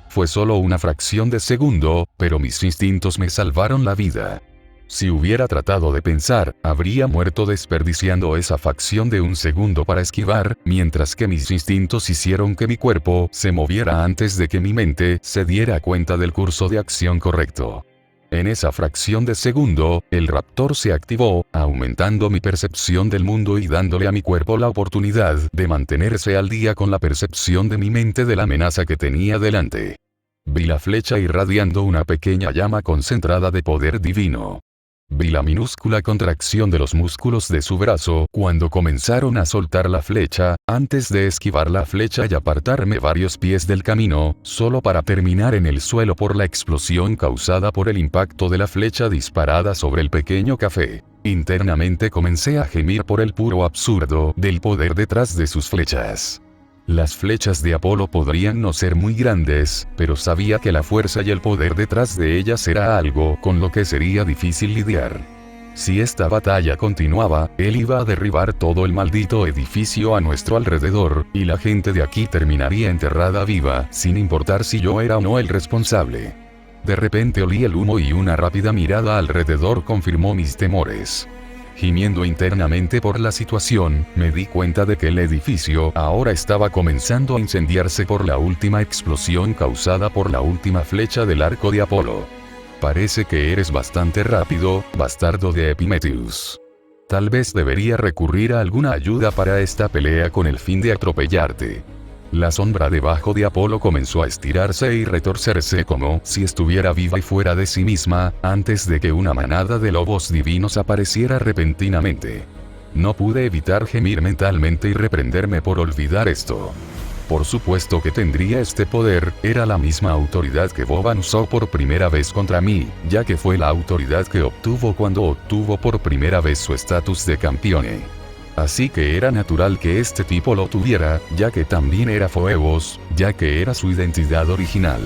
Speaker 1: Fue solo una fracción de segundo, pero mis instintos me salvaron la vida. Si hubiera tratado de pensar, habría muerto desperdiciando esa fracción de un segundo para esquivar, mientras que mis instintos hicieron que mi cuerpo se moviera antes de que mi mente se diera cuenta del curso de acción correcto. En esa fracción de segundo, el raptor se activó, aumentando mi percepción del mundo y dándole a mi cuerpo la oportunidad de mantenerse al día con la percepción de mi mente de la amenaza que tenía delante. Vi la flecha irradiando una pequeña llama concentrada de poder divino. Vi la minúscula contracción de los músculos de su brazo cuando comenzaron a soltar la flecha, antes de esquivar la flecha y apartarme varios pies del camino, solo para terminar en el suelo por la explosión causada por el impacto de la flecha disparada sobre el pequeño café. Internamente comencé a gemir por el puro absurdo del poder detrás de sus flechas. Las flechas de Apolo podrían no ser muy grandes, pero sabía que la fuerza y el poder detrás de ellas era algo con lo que sería difícil lidiar. Si esta batalla continuaba, él iba a derribar todo el maldito edificio a nuestro alrededor, y la gente de aquí terminaría enterrada viva, sin importar si yo era o no el responsable. De repente olí el humo y una rápida mirada alrededor confirmó mis temores. Gimiendo internamente por la situación, me di cuenta de que el edificio ahora estaba comenzando a incendiarse por la última explosión causada por la última flecha del arco de Apolo. Parece que eres bastante rápido, bastardo de Epimetheus. Tal vez debería recurrir a alguna ayuda para esta pelea con el fin de atropellarte. La sombra debajo de Apolo comenzó a estirarse y retorcerse como si estuviera viva y fuera de sí misma, antes de que una manada de lobos divinos apareciera repentinamente. No pude evitar gemir mentalmente y reprenderme por olvidar esto. Por supuesto que tendría este poder, era la misma autoridad que Boban usó por primera vez contra mí, ya que fue la autoridad que obtuvo cuando obtuvo por primera vez su estatus de campeone. Así que era natural que este tipo lo tuviera, ya que también era Phoebos, ya que era su identidad original.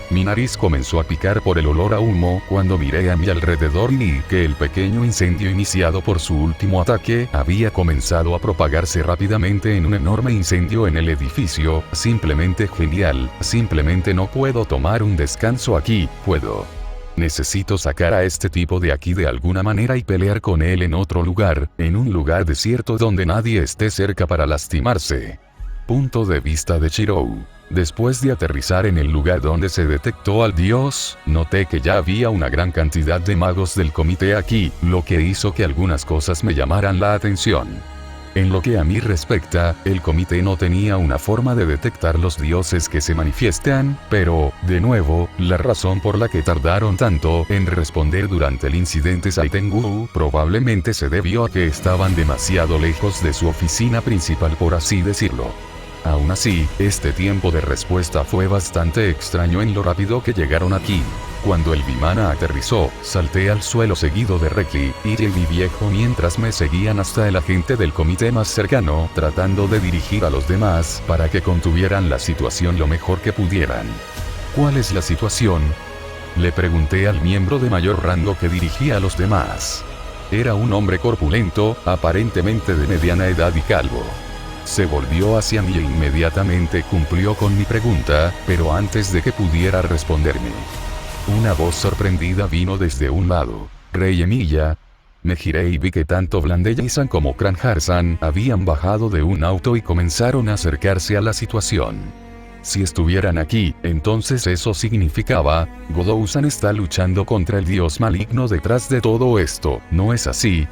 Speaker 1: Mi nariz comenzó a picar por el olor a humo cuando miré a mi alrededor y vi que el pequeño incendio iniciado por su último ataque había comenzado a propagarse rápidamente en un enorme incendio en el edificio. Simplemente genial, simplemente no puedo tomar un descanso aquí, puedo. Necesito sacar a este tipo de aquí de alguna manera y pelear con él en otro lugar, en un lugar desierto donde nadie esté cerca para lastimarse. Punto de vista de Chirou. Después de aterrizar en el lugar donde se detectó al dios, noté que ya había una gran cantidad de magos del comité aquí, lo que hizo que algunas cosas me llamaran la atención. En lo que a mí respecta, el comité no tenía una forma de detectar los dioses que se manifiestan, pero, de nuevo, la razón por la que tardaron tanto en responder durante el incidente Saitengu probablemente se debió a que estaban demasiado lejos de su oficina principal, por así decirlo. Aún así, este tiempo de respuesta fue bastante extraño en lo rápido que llegaron aquí. Cuando el Vimana aterrizó, salté al suelo seguido de Reki y mi viejo mientras me seguían hasta el agente del comité más cercano, tratando de dirigir a los demás para que contuvieran la situación lo mejor que pudieran. ¿Cuál es la situación?, le pregunté al miembro de mayor rango que dirigía a los demás. Era un hombre corpulento, aparentemente de mediana edad y calvo. Se volvió hacia mí e inmediatamente cumplió con mi pregunta, pero antes de que pudiera responderme, una voz sorprendida vino desde un lado. Rey Emilia. Me giré y vi que tanto Blandeya-san como Kranjar-san habían bajado de un auto y comenzaron a acercarse a la situación. Si estuvieran aquí, entonces eso significaba, Godou-san está luchando contra el dios maligno detrás de todo esto, ¿no es así?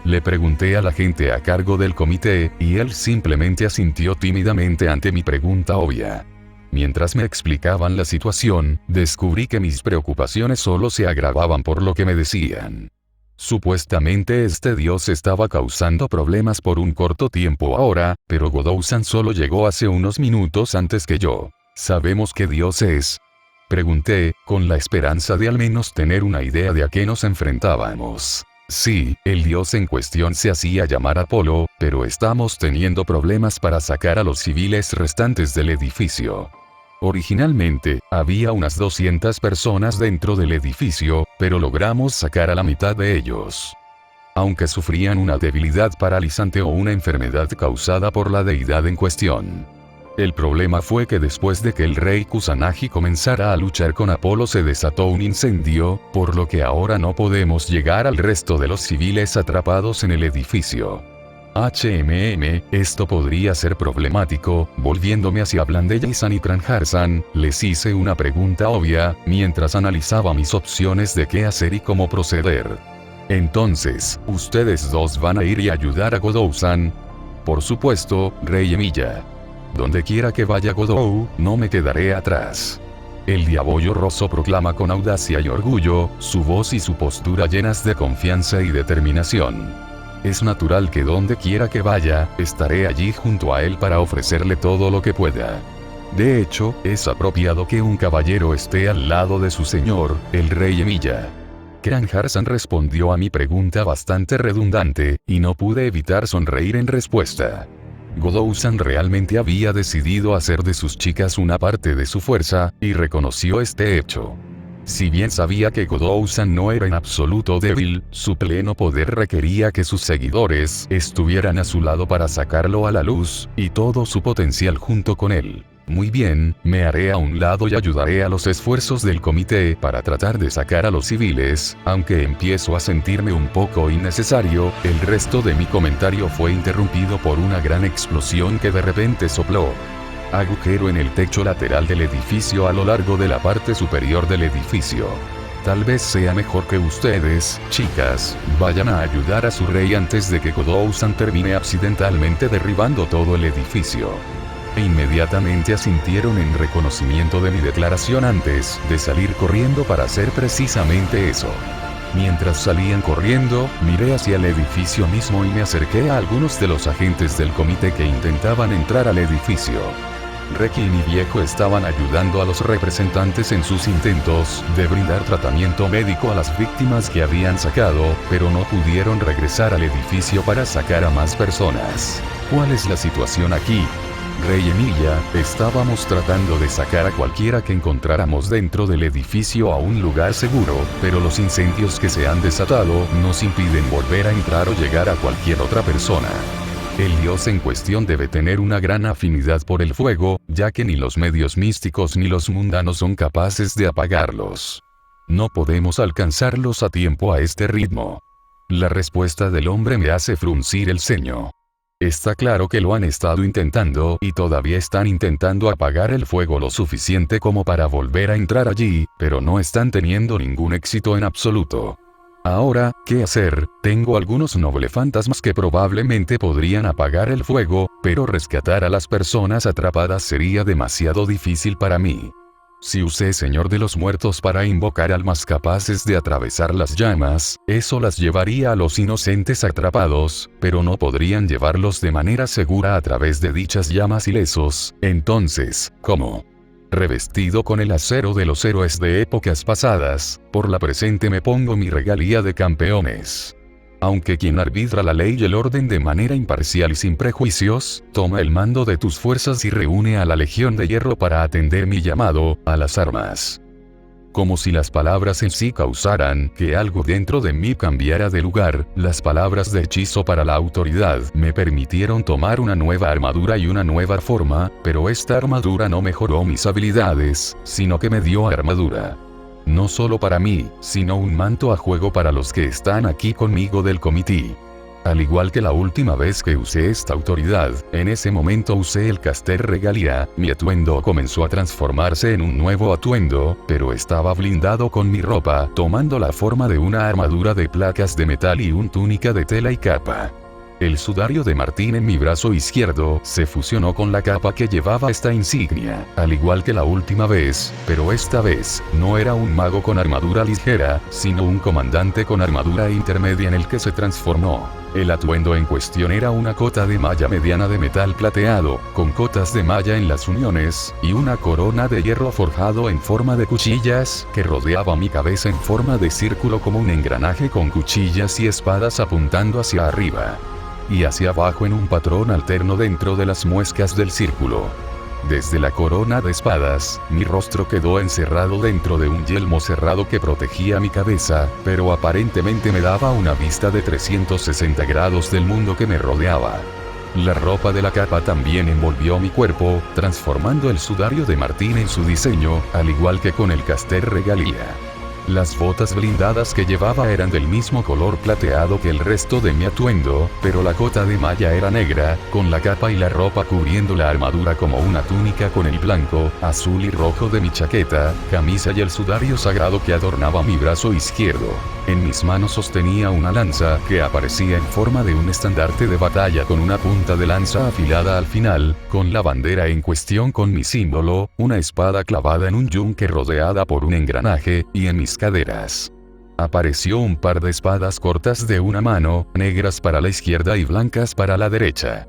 Speaker 1: Le pregunté a la gente a cargo del comité, y él simplemente asintió tímidamente ante mi pregunta obvia. Mientras me explicaban la situación, descubrí que mis preocupaciones solo se agravaban por lo que me decían. Supuestamente este dios estaba causando problemas por un corto tiempo ahora, pero Godou-san solo llegó hace unos minutos antes que yo. ¿Sabemos qué dios es?, pregunté, con la esperanza de al menos tener una idea de a qué nos enfrentábamos. Sí, el dios en cuestión se hacía llamar Apolo, pero estamos teniendo problemas para sacar a los civiles restantes del edificio. Originalmente, había unas 200 personas dentro del edificio, pero logramos sacar a la mitad de ellos. Aunque sufrían una debilidad paralizante o una enfermedad causada por la deidad en cuestión. El problema fue que después de que el rey Kusanagi comenzara a luchar con Apolo se desató un incendio, por lo que ahora no podemos llegar al resto de los civiles atrapados en el edificio. Esto podría ser problemático. Volviéndome hacia Blandeya-san y Kranjar-san, les hice una pregunta obvia, mientras analizaba mis opciones de qué hacer y cómo proceder. Entonces, ¿ustedes dos van a ir y ayudar a Godou-san? Por supuesto, Rey Emilia. Donde quiera que vaya Godou, no me quedaré atrás. El diabollo roso proclama con audacia y orgullo, su voz y su postura llenas de confianza y determinación. Es natural que donde quiera que vaya, estaré allí junto a él para ofrecerle todo lo que pueda. De hecho, es apropiado que un caballero esté al lado de su señor, el rey Emilia. Kranjar-san respondió a mi pregunta bastante redundante, y no pude evitar sonreír en respuesta. Godou-san realmente había decidido hacer de sus chicas una parte de su fuerza, y reconoció este hecho. Si bien sabía que Godou-san no era en absoluto débil, su pleno poder requería que sus seguidores estuvieran a su lado para sacarlo a la luz, y todo su potencial junto con él. Muy bien, me haré a un lado y ayudaré a los esfuerzos del comité para tratar de sacar a los civiles, aunque empiezo a sentirme un poco innecesario. El resto de mi comentario fue interrumpido por una gran explosión que de repente sopló. Agujero en el techo lateral del edificio a lo largo de la parte superior del edificio. Tal vez sea mejor que ustedes, chicas, vayan a ayudar a su rey antes de que Godou-san termine accidentalmente derribando todo el edificio. E inmediatamente asintieron en reconocimiento de mi declaración antes de salir corriendo para hacer precisamente eso. Mientras salían corriendo, miré hacia el edificio mismo y me acerqué a algunos de los agentes del comité que intentaban entrar al edificio. Reki y mi viejo estaban ayudando a los representantes en sus intentos de brindar tratamiento médico a las víctimas que habían sacado, pero no pudieron regresar al edificio para sacar a más personas. ¿Cuál es la situación aquí? Rey Emilia, estábamos tratando de sacar a cualquiera que encontráramos dentro del edificio a un lugar seguro, pero los incendios que se han desatado nos impiden volver a entrar o llegar a cualquier otra persona. El dios en cuestión debe tener una gran afinidad por el fuego, ya que ni los medios místicos ni los mundanos son capaces de apagarlos. No podemos alcanzarlos a tiempo a este ritmo. La respuesta del hombre me hace fruncir el ceño. Está claro que lo han estado intentando y todavía están intentando apagar el fuego lo suficiente como para volver a entrar allí, pero no están teniendo ningún éxito en absoluto. Ahora, ¿qué hacer? Tengo algunos noble fantasmas que probablemente podrían apagar el fuego, pero rescatar a las personas atrapadas sería demasiado difícil para mí. Si usé Señor de los Muertos para invocar almas capaces de atravesar las llamas, eso las llevaría a los inocentes atrapados, pero no podrían llevarlos de manera segura a través de dichas llamas ilesos. Entonces, ¿cómo? Revestido con el acero de los héroes de épocas pasadas, por la presente me pongo mi regalía de campeones. Aunque quien arbitra la ley y el orden de manera imparcial y sin prejuicios, toma el mando de tus fuerzas y reúne a la Legión de Hierro para atender mi llamado a las armas. Como si las palabras en sí causaran que algo dentro de mí cambiara de lugar, las palabras de hechizo para la autoridad me permitieron tomar una nueva armadura y una nueva forma, pero esta armadura no mejoró mis habilidades, sino que me dio armadura. No solo para mí, sino un manto a juego para los que están aquí conmigo del comité. Al igual que la última vez que usé esta autoridad, en ese momento usé el caster regalía, mi atuendo comenzó a transformarse en un nuevo atuendo, pero estaba blindado con mi ropa, tomando la forma de una armadura de placas de metal y un túnica de tela y capa. El sudario de Martín en mi brazo izquierdo se fusionó con la capa que llevaba esta insignia, al igual que la última vez, pero esta vez, no era un mago con armadura ligera, sino un comandante con armadura intermedia en el que se transformó. El atuendo en cuestión era una cota de malla mediana de metal plateado, con cotas de malla en las uniones, y una corona de hierro forjado en forma de cuchillas, que rodeaba mi cabeza en forma de círculo como un engranaje con cuchillas y espadas apuntando hacia arriba y hacia abajo en un patrón alterno dentro de las muescas del círculo. Desde la corona de espadas, mi rostro quedó encerrado dentro de un yelmo cerrado que protegía mi cabeza, pero aparentemente me daba una vista de 360 grados del mundo que me rodeaba. La ropa de la capa también envolvió mi cuerpo, transformando el sudario de Martín en su diseño, al igual que con el caster regalía. Las botas blindadas que llevaba eran del mismo color plateado que el resto de mi atuendo, pero la cota de malla era negra, con la capa y la ropa cubriendo la armadura como una túnica con el blanco, azul y rojo de mi chaqueta, camisa y el sudario sagrado que adornaba mi brazo izquierdo. En mis manos sostenía una lanza que aparecía en forma de un estandarte de batalla con una punta de lanza afilada al final, con la bandera en cuestión con mi símbolo, una espada clavada en un yunque rodeada por un engranaje, y en mis caderas apareció un par de espadas cortas de una mano, negras para la izquierda y blancas para la derecha.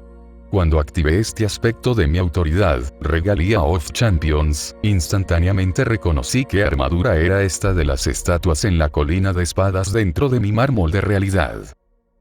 Speaker 1: Cuando activé este aspecto de mi autoridad, Regalia of Champions, instantáneamente reconocí qué armadura era esta de las estatuas en la colina de espadas dentro de mi mármol de realidad.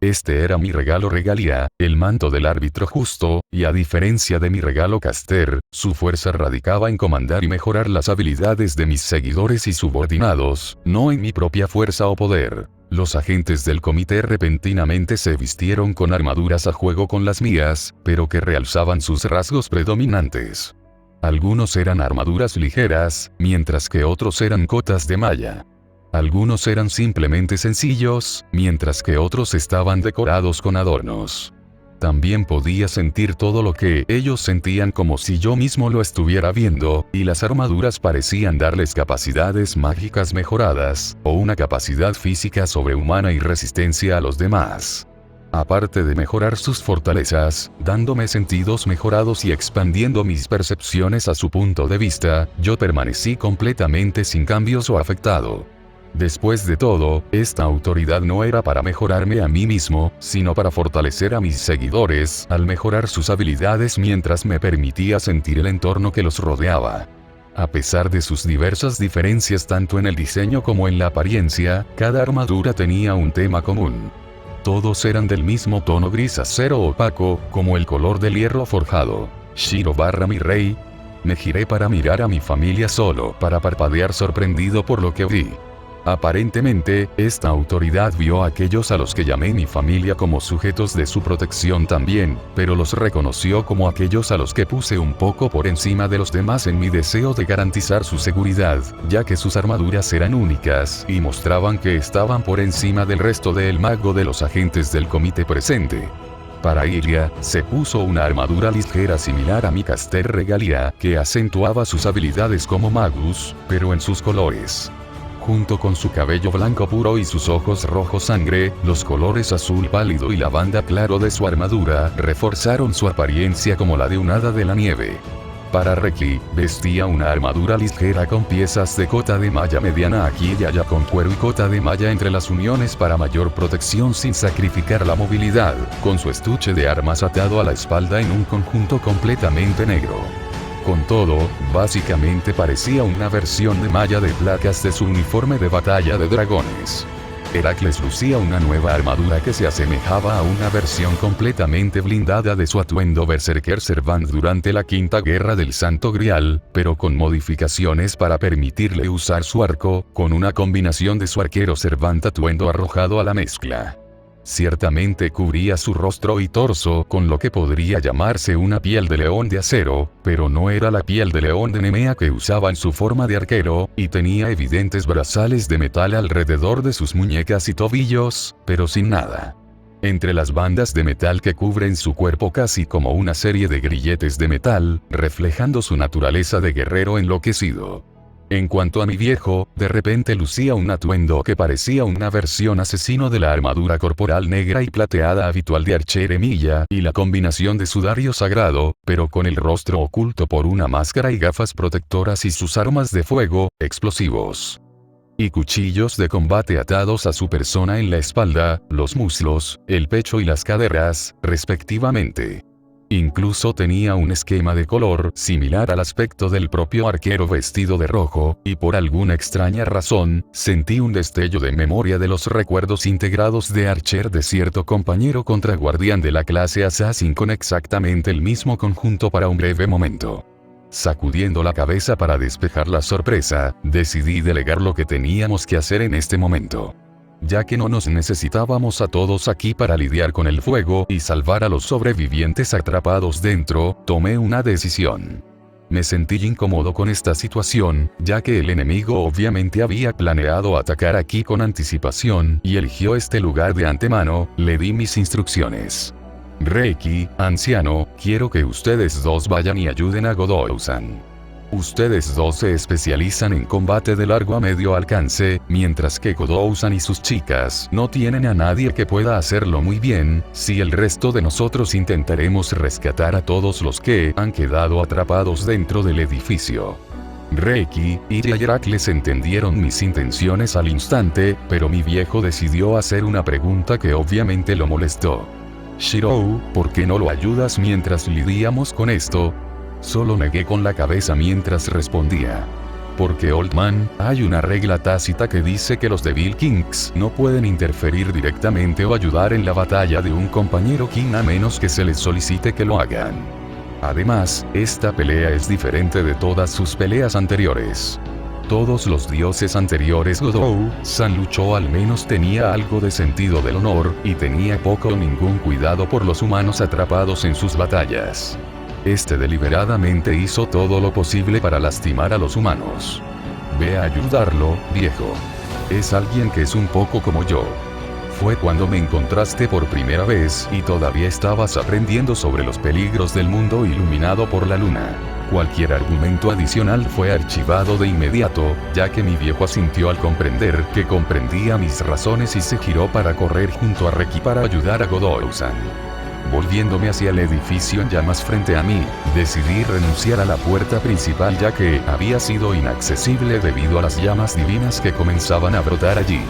Speaker 1: Este era mi regalo regalia, el manto del árbitro justo, y a diferencia de mi regalo caster, su fuerza radicaba en comandar y mejorar las habilidades de mis seguidores y subordinados, no en mi propia fuerza o poder. Los agentes del comité repentinamente se vistieron con armaduras a juego con las mías, pero que realzaban sus rasgos predominantes. Algunos eran armaduras ligeras, mientras que otros eran cotas de malla. Algunos eran simplemente sencillos, mientras que otros estaban decorados con adornos. También podía sentir todo lo que ellos sentían como si yo mismo lo estuviera viendo, y las armaduras parecían darles capacidades mágicas mejoradas, o una capacidad física sobrehumana y resistencia a los demás. Aparte de mejorar sus fortalezas, dándome sentidos mejorados y expandiendo mis percepciones a su punto de vista, yo permanecí completamente sin cambios o afectado. Después de todo, esta autoridad no era para mejorarme a mí mismo, sino para fortalecer a mis seguidores, al mejorar sus habilidades mientras me permitía sentir el entorno que los rodeaba. A pesar de sus diversas diferencias tanto en el diseño como en la apariencia, cada armadura tenía un tema común. Todos eran del mismo tono gris acero opaco, como el color del hierro forjado. Shiro / mi rey. Me giré para mirar a mi familia solo para parpadear sorprendido por lo que vi. Aparentemente, esta autoridad vio a aquellos a los que llamé mi familia como sujetos de su protección también, pero los reconoció como aquellos a los que puse un poco por encima de los demás en mi deseo de garantizar su seguridad, ya que sus armaduras eran únicas y mostraban que estaban por encima del resto del mago de los agentes del comité presente. Para Iria, se puso una armadura ligera similar a mi Caster Regalia, que acentuaba sus habilidades como magus, pero en sus colores. Junto con su cabello blanco puro y sus ojos rojo sangre, los colores azul pálido y lavanda claro de su armadura reforzaron su apariencia como la de un hada de la nieve. Para Reki, vestía una armadura ligera con piezas de cota de malla mediana aquí y allá con cuero y cota de malla entre las uniones para mayor protección sin sacrificar la movilidad, con su estuche de armas atado a la espalda en un conjunto completamente negro. Con todo, básicamente parecía una versión de malla de placas de su uniforme de batalla de dragones. Heracles lucía una nueva armadura que se asemejaba a una versión completamente blindada de su atuendo Berserker Servant durante la Quinta Guerra del Santo Grial, pero con modificaciones para permitirle usar su arco, con una combinación de su arquero Servant atuendo arrojado a la mezcla. Ciertamente cubría su rostro y torso con lo que podría llamarse una piel de león de acero, pero no era la piel de león de Nemea que usaba en su forma de arquero, y tenía evidentes brazales de metal alrededor de sus muñecas y tobillos, pero sin nada. Entre las bandas de metal que cubren su cuerpo casi como una serie de grilletes de metal, reflejando su naturaleza de guerrero enloquecido. En cuanto a mi viejo, de repente lucía un atuendo que parecía una versión asesino de la armadura corporal negra y plateada habitual de Archer Emilia y la combinación de sudario sagrado, pero con el rostro oculto por una máscara y gafas protectoras y sus armas de fuego, explosivos. Y cuchillos de combate atados a su persona en la espalda, los muslos, el pecho y las caderas, respectivamente. Incluso tenía un esquema de color similar al aspecto del propio arquero vestido de rojo, y por alguna extraña razón, sentí un destello de memoria de los recuerdos integrados de Archer de cierto compañero contraguardián de la clase Assassin con exactamente el mismo conjunto para un breve momento. Sacudiendo la cabeza para despejar la sorpresa, decidí delegar lo que teníamos que hacer en este momento. Ya que no nos necesitábamos a todos aquí para lidiar con el fuego y salvar a los sobrevivientes atrapados dentro, tomé una decisión. Me sentí incómodo con esta situación, ya que el enemigo obviamente había planeado atacar aquí con anticipación y eligió este lugar de antemano. Le di mis instrucciones. Reiki, anciano, quiero que ustedes dos vayan y ayuden a Godousan. Ustedes dos se especializan en combate de largo a medio alcance, mientras que Godousan y sus chicas no tienen a nadie que pueda hacerlo muy bien, si el resto de nosotros intentaremos rescatar a todos los que han quedado atrapados dentro del edificio. Reiki, Iria y Heracles entendieron mis intenciones al instante, pero mi viejo decidió hacer una pregunta que obviamente lo molestó. Shirou, ¿por qué no lo ayudas mientras lidiamos con esto? Solo negué con la cabeza mientras respondía. Porque Old Man, hay una regla tácita que dice que los Devil Kings no pueden interferir directamente o ayudar en la batalla de un compañero King a menos que se les solicite que lo hagan. Además, esta pelea es diferente de todas sus peleas anteriores. Todos los dioses anteriores Godou-san luchó al menos tenía algo de sentido del honor, y tenía poco o ningún cuidado por los humanos atrapados en sus batallas. Este deliberadamente hizo todo lo posible para lastimar a los humanos. Ve a ayudarlo, viejo. Es alguien que es un poco como yo. Fue cuando me encontraste por primera vez y todavía estabas aprendiendo sobre los peligros del mundo iluminado por la luna. Cualquier argumento adicional fue archivado de inmediato, ya que mi viejo asintió al comprender que comprendía mis razones y se giró para correr junto a Reki para ayudar a Godousan. Volviéndome hacia el edificio en llamas frente a mí, decidí renunciar a la puerta principal ya que había sido inaccesible debido a las llamas divinas que comenzaban a brotar allí.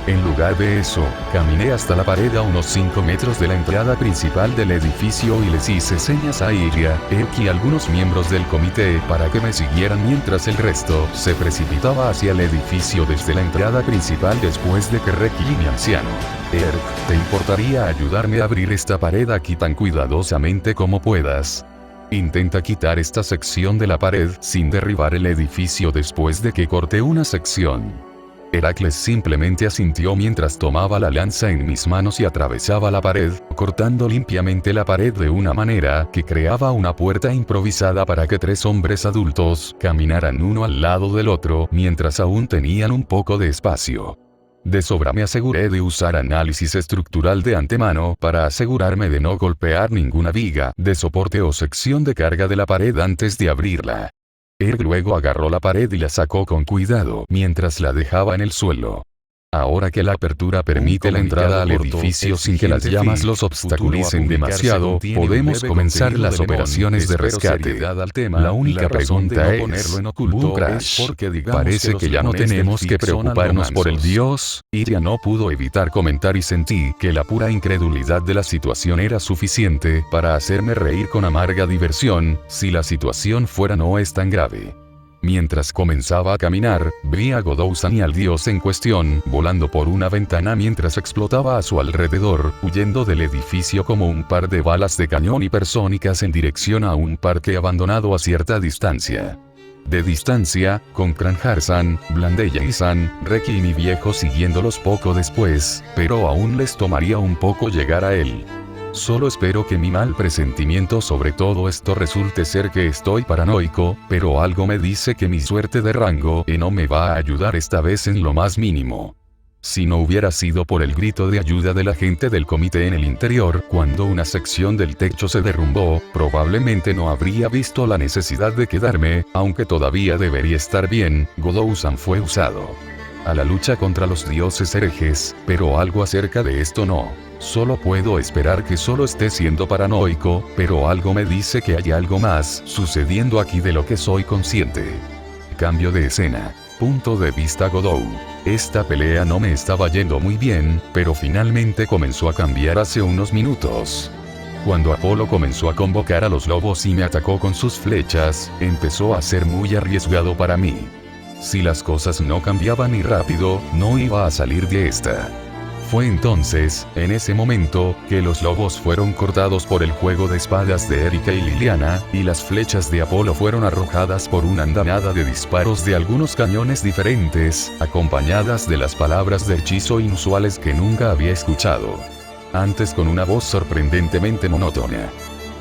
Speaker 1: En lugar de eso, caminé hasta la pared a unos 5 metros de la entrada principal del edificio y les hice señas a Iria, Erk y algunos miembros del comité para que me siguieran mientras el resto se precipitaba hacia el edificio desde la entrada principal después de que Reki y mi anciano. Erk, ¿te importaría ayudarme a abrir esta pared aquí tan cuidadosamente como puedas? Intenta quitar esta sección de la pared sin derribar el edificio después de que corté una sección. Heracles simplemente asintió mientras tomaba la lanza en mis manos y atravesaba la pared, cortando limpiamente la pared de una manera que creaba una puerta improvisada para que 3 hombres adultos caminaran uno al lado del otro mientras aún tenían un poco de espacio. De sobra me aseguré de usar análisis estructural de antemano para asegurarme de no golpear ninguna viga de soporte o sección de carga de la pared antes de abrirla. Erg luego agarró la pared y la sacó con cuidado mientras la dejaba en el suelo. Ahora que la apertura permite la entrada al edificio sin que las llamas los obstaculicen demasiado, podemos comenzar las operaciones de rescate. La única pregunta es, Boom Crash, parece que ya no tenemos que preocuparnos por el dios. Iria no pudo evitar comentar y sentí que la pura incredulidad de la situación era suficiente para hacerme reír con amarga diversión, si la situación fuera no es tan grave. Mientras comenzaba a caminar, vi a Godousan y al dios en cuestión, volando por una ventana mientras explotaba a su alrededor, huyendo del edificio como un par de balas de cañón hipersónicas en dirección a un parque abandonado a cierta distancia. De distancia, con Kranjar-san, Blandella-san, Reki y mi viejo siguiéndolos poco después, pero aún les tomaría un poco llegar a él. Solo espero que mi mal presentimiento sobre todo esto resulte ser que estoy paranoico, pero algo me dice que mi suerte de rango no me va a ayudar esta vez en lo más mínimo. Si no hubiera sido por el grito de ayuda de la gente del comité en el interior cuando una sección del techo se derrumbó, probablemente no habría visto la necesidad de quedarme, aunque todavía debería estar bien. Godousan fue usado a la lucha contra los dioses herejes, pero algo acerca de esto no. Solo puedo esperar que solo esté siendo paranoico, pero algo me dice que hay algo más sucediendo aquí de lo que soy consciente. Cambio de escena. Punto de vista Godou. Esta pelea no me estaba yendo muy bien, pero finalmente comenzó a cambiar hace unos minutos. Cuando Apolo comenzó a convocar a los lobos y me atacó con sus flechas, empezó a ser muy arriesgado para mí. Si las cosas no cambiaban y rápido, no iba a salir de esta. Fue entonces, en ese momento, que los lobos fueron cortados por el juego de espadas de Erika y Liliana, y las flechas de Apolo fueron arrojadas por una andanada de disparos de algunos cañones diferentes, acompañadas de las palabras de hechizo inusuales que nunca había escuchado antes con una voz sorprendentemente monótona.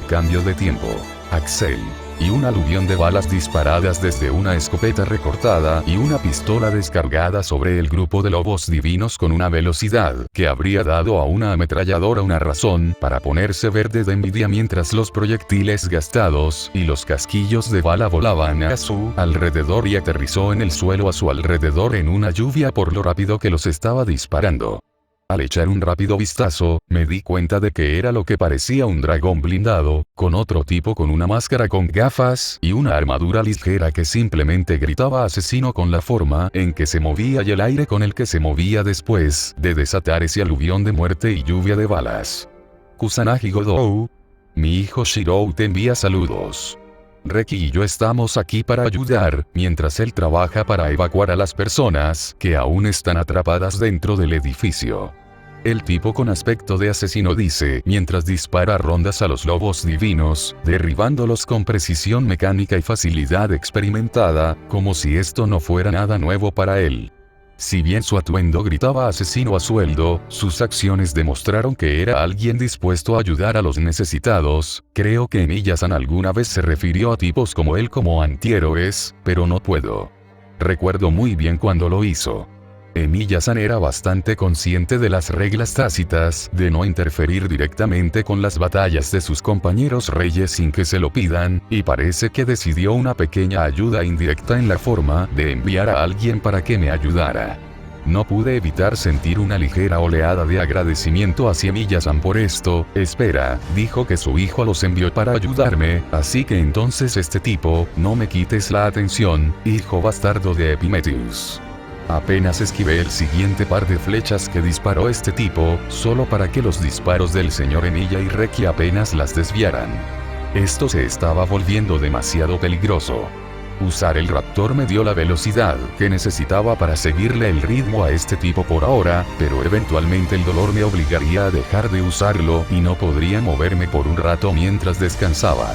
Speaker 1: Cambio de tiempo. Axel. Y un aluvión de balas disparadas desde una escopeta recortada y una pistola descargada sobre el grupo de lobos divinos con una velocidad que habría dado a una ametralladora una razón para ponerse verde de envidia mientras los proyectiles gastados y los casquillos de bala volaban a su alrededor y aterrizó en el suelo a su alrededor en una lluvia por lo rápido que los estaba disparando. Al echar un rápido vistazo, me di cuenta de que era lo que parecía un dragón blindado, con otro tipo con una máscara con gafas y una armadura ligera que simplemente gritaba asesino con la forma en que se movía y el aire con el que se movía después de desatar ese aluvión de muerte y lluvia de balas. Kusanagi Godou. Mi hijo Shirou te envía saludos. Reki y yo estamos aquí para ayudar, mientras él trabaja para evacuar a las personas que aún están atrapadas dentro del edificio. El tipo con aspecto de asesino dice mientras dispara rondas a los lobos divinos, derribándolos con precisión mecánica y facilidad experimentada, como si esto no fuera nada nuevo para él. Si bien su atuendo gritaba asesino a sueldo, sus acciones demostraron que era alguien dispuesto a ayudar a los necesitados. Creo que Emiya-san alguna vez se refirió a tipos como él como antihéroes, pero no puedo. Recuerdo muy bien cuando lo hizo. Emiya-san era bastante consciente de las reglas tácitas de no interferir directamente con las batallas de sus compañeros reyes sin que se lo pidan, y parece que decidió una pequeña ayuda indirecta en la forma de enviar a alguien para que me ayudara. No pude evitar sentir una ligera oleada de agradecimiento hacia Emiya-san por esto. Espera, dijo que su hijo los envió para ayudarme, así que entonces este tipo, no me quites la atención, hijo bastardo de Epimetheus. Apenas esquivé el siguiente par de flechas que disparó este tipo, solo para que los disparos del señor Emiya y Reki apenas las desviaran. Esto se estaba volviendo demasiado peligroso. Usar el raptor me dio la velocidad que necesitaba para seguirle el ritmo a este tipo por ahora, pero eventualmente el dolor me obligaría a dejar de usarlo y no podría moverme por un rato mientras descansaba.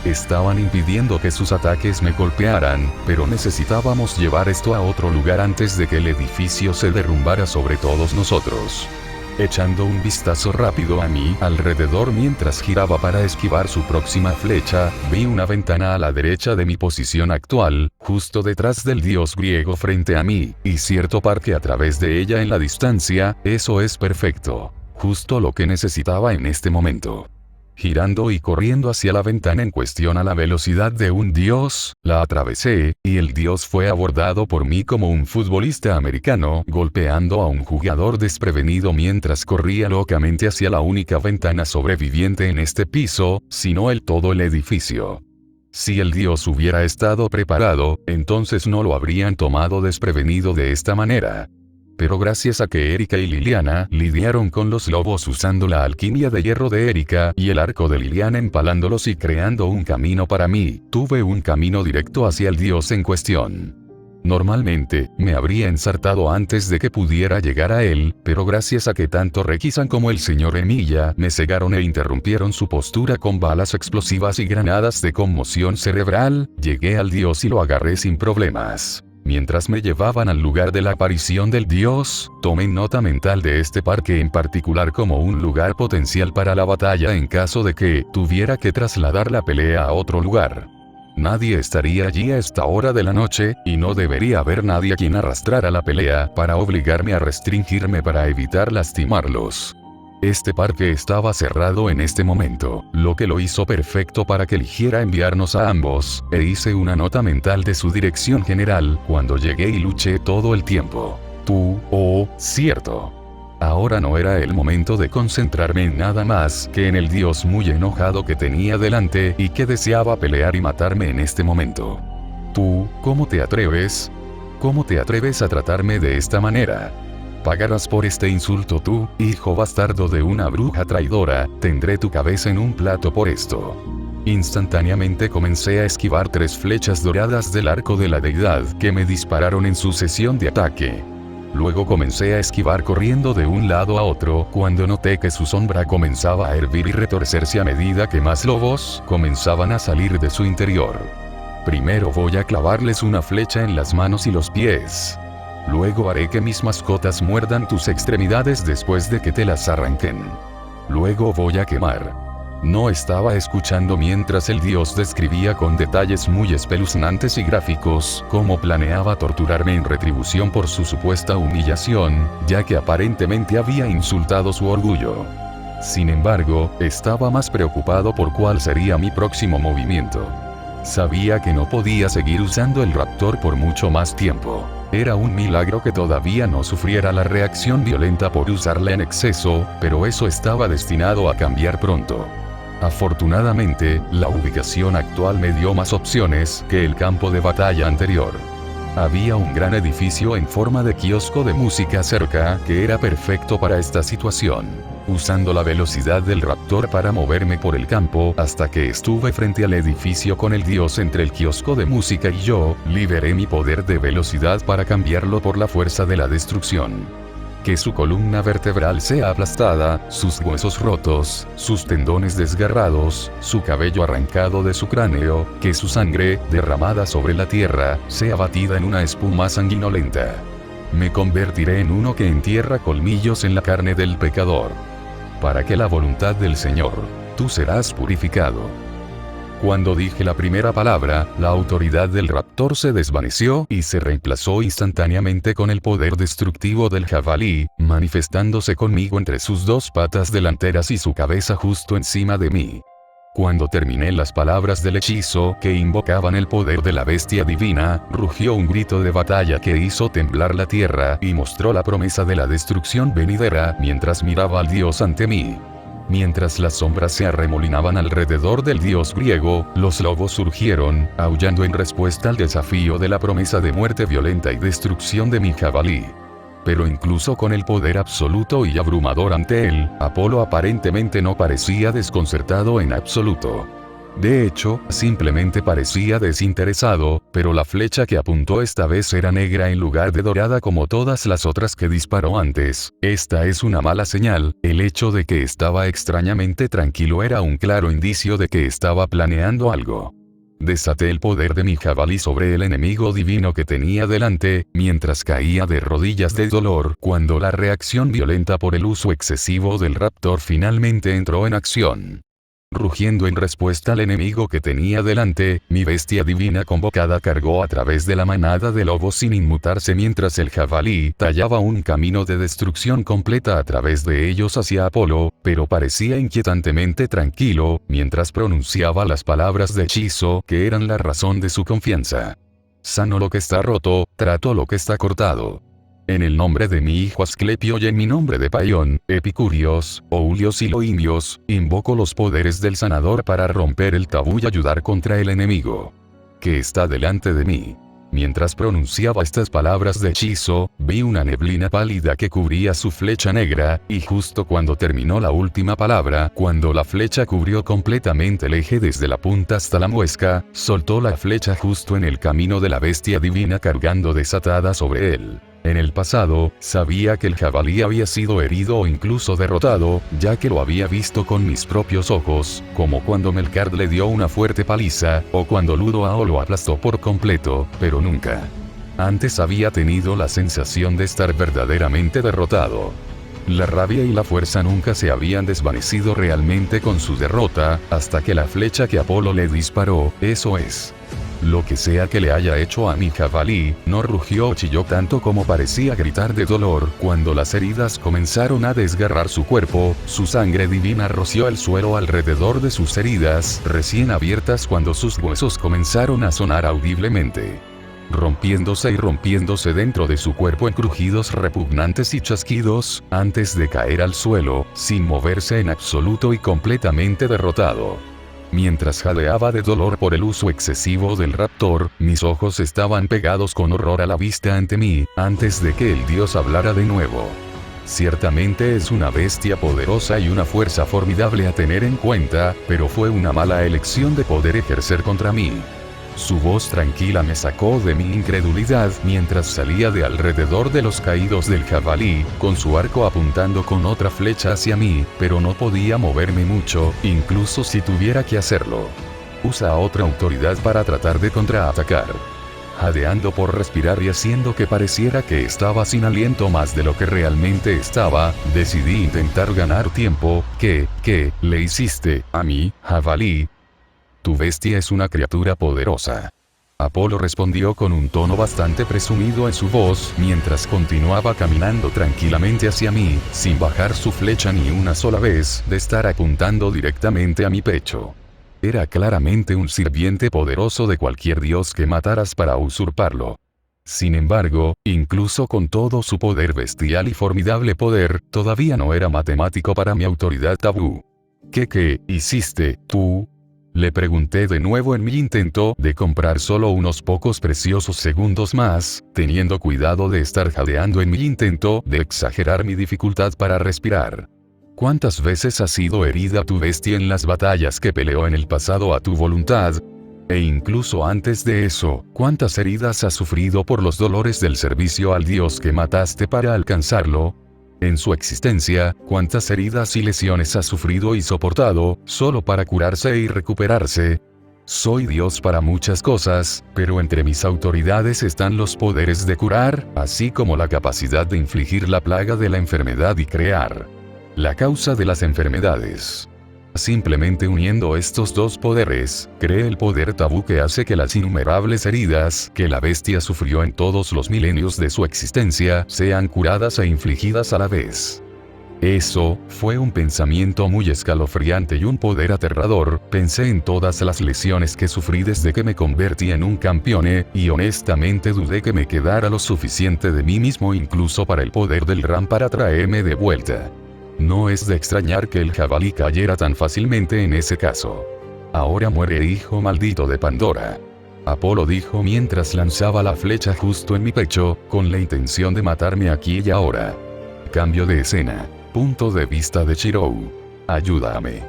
Speaker 1: Estaban impidiendo que sus ataques me golpearan, pero necesitábamos llevar esto a otro lugar antes de que el edificio se derrumbara sobre todos nosotros. Echando un vistazo rápido a mi alrededor mientras giraba para esquivar su próxima flecha, vi una ventana a la derecha de mi posición actual, justo detrás del dios griego frente a mí, y cierto parque a través de ella en la distancia. Eso es perfecto. Justo lo que necesitaba en este momento. Girando y corriendo hacia la ventana en cuestión a la velocidad de un dios, la atravesé, y el dios fue abordado por mí como un futbolista americano, golpeando a un jugador desprevenido mientras corría locamente hacia la única ventana sobreviviente en este piso, sino todo el edificio. Si el dios hubiera estado preparado, entonces no lo habrían tomado desprevenido de esta manera. Pero gracias a que Erika y Liliana lidiaron con los lobos usando la alquimia de hierro de Erika y el arco de Liliana empalándolos y creando un camino para mí, tuve un camino directo hacia el dios en cuestión. Normalmente, me habría ensartado antes de que pudiera llegar a él, pero gracias a que tanto Rekisan como el señor Emilia me cegaron e interrumpieron su postura con balas explosivas y granadas de conmoción cerebral, llegué al dios y lo agarré sin problemas. Mientras me llevaban al lugar de la aparición del dios, tomé nota mental de este parque en particular como un lugar potencial para la batalla en caso de que tuviera que trasladar la pelea a otro lugar. Nadie estaría allí a esta hora de la noche, y no debería haber nadie a quien arrastrara la pelea para obligarme a restringirme para evitar lastimarlos. Este parque estaba cerrado en este momento, lo que lo hizo perfecto para que eligiera enviarnos a ambos, e hice una nota mental de su dirección general cuando llegué y luché todo el tiempo. Cierto. Ahora no era el momento de concentrarme en nada más que en el dios muy enojado que tenía delante y que deseaba pelear y matarme en este momento. ¿Cómo te atreves? ¿Cómo te atreves a tratarme de esta manera? Pagarás por este insulto tú, hijo bastardo de una bruja traidora, tendré tu cabeza en un plato por esto. Instantáneamente comencé a esquivar 3 flechas doradas del arco de la deidad que me dispararon en sucesión de ataque. Luego comencé a esquivar corriendo de un lado a otro cuando noté que su sombra comenzaba a hervir y retorcerse a medida que más lobos comenzaban a salir de su interior. Primero voy a clavarles una flecha en las manos y los pies. Luego haré que mis mascotas muerdan tus extremidades después de que te las arranquen. Luego voy a quemar. No estaba escuchando mientras el dios describía con detalles muy espeluznantes y gráficos cómo planeaba torturarme en retribución por su supuesta humillación, ya que aparentemente había insultado su orgullo. Sin embargo, estaba más preocupado por cuál sería mi próximo movimiento. Sabía que no podía seguir usando el raptor por mucho más tiempo. Era un milagro que todavía no sufriera la reacción violenta por usarla en exceso, pero eso estaba destinado a cambiar pronto. Afortunadamente, la ubicación actual me dio más opciones que el campo de batalla anterior. Había un gran edificio en forma de kiosco de música cerca que era perfecto para esta situación. Usando la velocidad del raptor para moverme por el campo hasta que estuve frente al edificio con el dios entre el kiosco de música y yo, liberé mi poder de velocidad para cambiarlo por la fuerza de la destrucción. Que su columna vertebral sea aplastada, sus huesos rotos, sus tendones desgarrados, su cabello arrancado de su cráneo, que su sangre, derramada sobre la tierra, sea batida en una espuma sanguinolenta. Me convertiré en uno que entierra colmillos en la carne del pecador. Para que la voluntad del Señor, tú serás purificado. Cuando dije la primera palabra, la autoridad del raptor se desvaneció y se reemplazó instantáneamente con el poder destructivo del jabalí, manifestándose conmigo entre sus 2 patas delanteras y su cabeza justo encima de mí. Cuando terminé las palabras del hechizo que invocaban el poder de la bestia divina, rugió un grito de batalla que hizo temblar la tierra y mostró la promesa de la destrucción venidera mientras miraba al dios ante mí. Mientras las sombras se arremolinaban alrededor del dios griego, los lobos surgieron, aullando en respuesta al desafío de la promesa de muerte violenta y destrucción de mi jabalí. Pero incluso con el poder absoluto y abrumador ante él, Apolo aparentemente no parecía desconcertado en absoluto. De hecho, simplemente parecía desinteresado, pero la flecha que apuntó esta vez era negra en lugar de dorada como todas las otras que disparó antes. Esta es una mala señal. El hecho de que estaba extrañamente tranquilo era un claro indicio de que estaba planeando algo. desaté el poder de mi jabalí sobre el enemigo divino que tenía delante, mientras caía de rodillas de dolor cuando la reacción violenta por el uso excesivo del raptor finalmente entró en acción. Rugiendo en respuesta al enemigo que tenía delante, mi bestia divina convocada cargó a través de la manada de lobos sin inmutarse mientras el jabalí tallaba un camino de destrucción completa a través de ellos hacia Apolo, pero parecía inquietantemente tranquilo, mientras pronunciaba las palabras de hechizo que eran la razón de su confianza. Sano lo que está roto, trato lo que está cortado. En el nombre de mi hijo Asclepio y en mi nombre de Paión, Epicurios, Oulios y Loimios, invoco los poderes del sanador para romper el tabú y ayudar contra el enemigo que está delante de mí. Mientras pronunciaba estas palabras de hechizo, vi una neblina pálida que cubría su flecha negra, y justo cuando terminó la última palabra, cuando la flecha cubrió completamente el eje desde la punta hasta la muesca, soltó la flecha justo en el camino de la bestia divina cargando desatada sobre él. En el pasado, sabía que el jabalí había sido herido o incluso derrotado, ya que lo había visto con mis propios ojos, como cuando Melkart le dio una fuerte paliza, o cuando Ludo-Ao lo aplastó por completo, pero nunca antes había tenido la sensación de estar verdaderamente derrotado. La rabia y la fuerza nunca se habían desvanecido realmente con su derrota, hasta que la flecha que Apolo le disparó, eso es, lo que sea que le haya hecho a mi jabalí, no rugió o chilló tanto como parecía gritar de dolor cuando las heridas comenzaron a desgarrar su cuerpo, su sangre divina roció el suelo alrededor de sus heridas recién abiertas cuando sus huesos comenzaron a sonar audiblemente, rompiéndose dentro de su cuerpo en crujidos repugnantes y chasquidos, antes de caer al suelo, sin moverse en absoluto y completamente derrotado. Mientras jadeaba de dolor por el uso excesivo del raptor, mis ojos estaban pegados con horror a la vista ante mí, antes de que el dios hablara de nuevo. Ciertamente es una bestia poderosa y una fuerza formidable a tener en cuenta, pero fue una mala elección de poder ejercer contra mí. Su voz tranquila me sacó de mi incredulidad mientras salía de alrededor de los caídos del jabalí, con su arco apuntando con otra flecha hacia mí, pero no podía moverme mucho, incluso si tuviera que hacerlo. Usa otra autoridad para tratar de contraatacar. Jadeando por respirar y haciendo que pareciera que estaba sin aliento más de lo que realmente estaba, decidí intentar ganar tiempo. ¿Qué le hiciste a mí, jabalí? Tu bestia es una criatura poderosa. Apolo respondió con un tono bastante presumido en su voz, mientras continuaba caminando tranquilamente hacia mí, sin bajar su flecha ni una sola vez, de estar apuntando directamente a mi pecho. Era claramente un sirviente poderoso de cualquier dios que mataras para usurparlo. Sin embargo, incluso con todo su poder bestial y formidable poder, todavía no era matemático para mi autoridad tabú. ¿Qué hiciste, tú? Le pregunté de nuevo en mi intento de comprar solo unos pocos preciosos segundos más, teniendo cuidado de estar jadeando en mi intento de exagerar mi dificultad para respirar. ¿Cuántas veces ha sido herida tu bestia en las batallas que peleó en el pasado a tu voluntad? E incluso antes de eso, ¿cuántas heridas has sufrido por los dolores del servicio al dios que mataste para alcanzarlo? En su existencia, ¿cuántas heridas y lesiones ha sufrido y soportado, solo para curarse y recuperarse? Soy Dios para muchas cosas, pero entre mis autoridades están los poderes de curar, así como la capacidad de infligir la plaga de la enfermedad y crear la causa de las enfermedades. Simplemente uniendo estos dos poderes, creé el poder tabú que hace que las innumerables heridas que la bestia sufrió en todos los milenios de su existencia sean curadas e infligidas a la vez. Eso fue un pensamiento muy escalofriante y un poder aterrador. Pensé en todas las lesiones que sufrí desde que me convertí en un campeone, y honestamente dudé que me quedara lo suficiente de mí mismo incluso para el poder del Ram para traerme de vuelta. No es de extrañar que el jabalí cayera tan fácilmente en ese caso. Ahora muere, hijo maldito de Pandora. Apolo dijo mientras lanzaba la flecha justo en mi pecho, con la intención de matarme aquí y ahora. Cambio de escena. Punto de vista de Shirou. Ayúdame.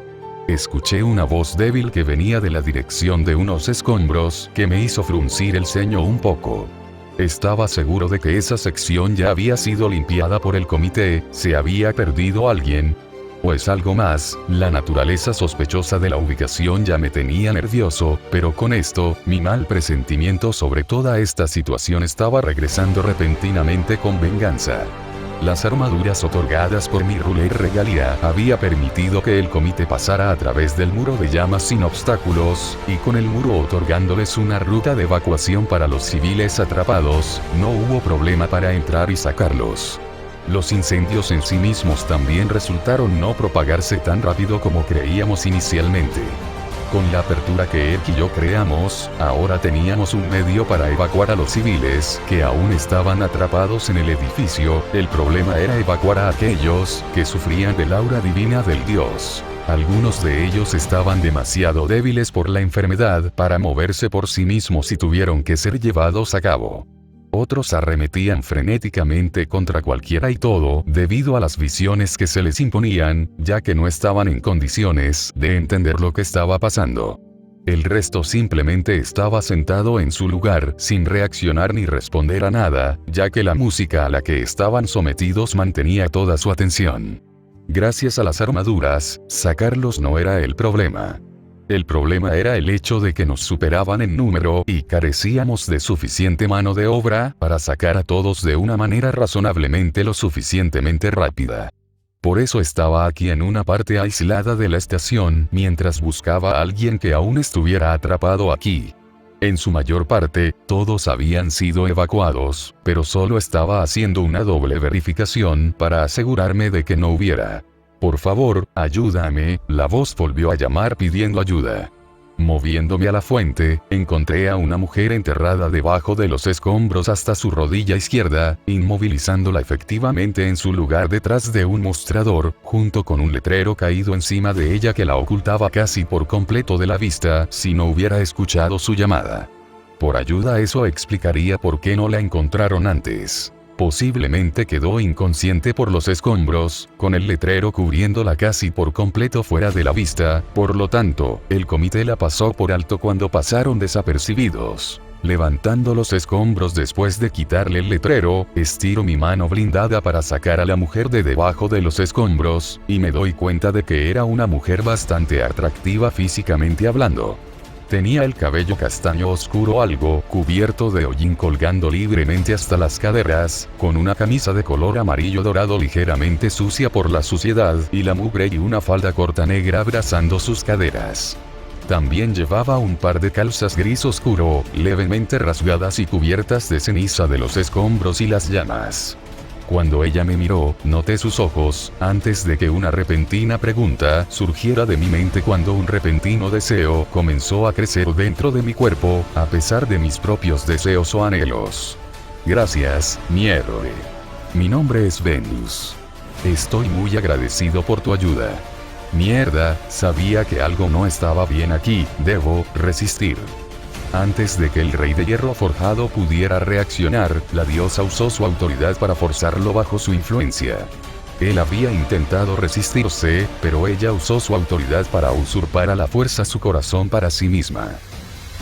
Speaker 1: Escuché una voz débil que venía de la dirección de unos escombros, que me hizo fruncir el ceño un poco. Estaba seguro de que esa sección ya había sido limpiada por el comité. ¿Se había perdido alguien? ¿O es algo más? La naturaleza sospechosa de la ubicación ya me tenía nervioso, pero con esto, mi mal presentimiento sobre toda esta situación estaba regresando repentinamente con venganza. Las armaduras otorgadas por mi ruler regalía había permitido que el comité pasara a través del muro de llamas sin obstáculos, y con el muro otorgándoles una ruta de evacuación para los civiles atrapados, no hubo problema para entrar y sacarlos. Los incendios en sí mismos también resultaron no propagarse tan rápido como creíamos inicialmente. Con la apertura que Eric y yo creamos, ahora teníamos un medio para evacuar a los civiles que aún estaban atrapados en el edificio. El problema era evacuar a aquellos que sufrían del aura divina del dios. Algunos de ellos estaban demasiado débiles por la enfermedad para moverse por sí mismos y tuvieron que ser llevados a cabo. Otros arremetían frenéticamente contra cualquiera y todo debido a las visiones que se les imponían, ya que no estaban en condiciones de entender lo que estaba pasando. El resto simplemente estaba sentado en su lugar sin reaccionar ni responder a nada, ya que la música a la que estaban sometidos mantenía toda su atención. Gracias a las armaduras, sacarlos no era el problema. El problema era el hecho de que nos superaban en número y carecíamos de suficiente mano de obra para sacar a todos de una manera razonablemente lo suficientemente rápida. Por eso estaba aquí en una parte aislada de la estación mientras buscaba a alguien que aún estuviera atrapado aquí. En su mayor parte, todos habían sido evacuados, pero solo estaba haciendo una doble verificación para asegurarme de que no hubiera. Por favor, ayúdame, la voz volvió a llamar pidiendo ayuda. Moviéndome a la fuente, encontré a una mujer enterrada debajo de los escombros hasta su rodilla izquierda, inmovilizándola efectivamente en su lugar detrás de un mostrador, junto con un letrero caído encima de ella que la ocultaba casi por completo de la vista si no hubiera escuchado su llamada. Por ayuda, eso explicaría por qué no la encontraron antes. Posiblemente quedó inconsciente por los escombros, con el letrero cubriéndola casi por completo fuera de la vista, por lo tanto, el comité la pasó por alto cuando pasaron desapercibidos. Levantando los escombros después de quitarle el letrero, estiro mi mano blindada para sacar a la mujer de debajo de los escombros, y me doy cuenta de que era una mujer bastante atractiva físicamente hablando. Tenía el cabello castaño oscuro algo cubierto de hollín colgando libremente hasta las caderas, con una camisa de color amarillo dorado ligeramente sucia por la suciedad y la mugre y una falda corta negra abrazando sus caderas. También llevaba un par de calzas gris oscuro, levemente rasgadas y cubiertas de ceniza de los escombros y las llamas. Cuando ella me miró, noté sus ojos, antes de que una repentina pregunta surgiera de mi mente cuando un repentino deseo comenzó a crecer dentro de mi cuerpo, a pesar de mis propios deseos o anhelos. Gracias, mi héroe. Mi nombre es Venus. Estoy muy agradecido por tu ayuda. Mierda, sabía que algo no estaba bien aquí, debo resistir. Antes de que el rey de hierro forjado pudiera reaccionar, la diosa usó su autoridad para forzarlo bajo su influencia. Él había intentado resistirse, pero ella usó su autoridad para usurpar a la fuerza su corazón para sí misma.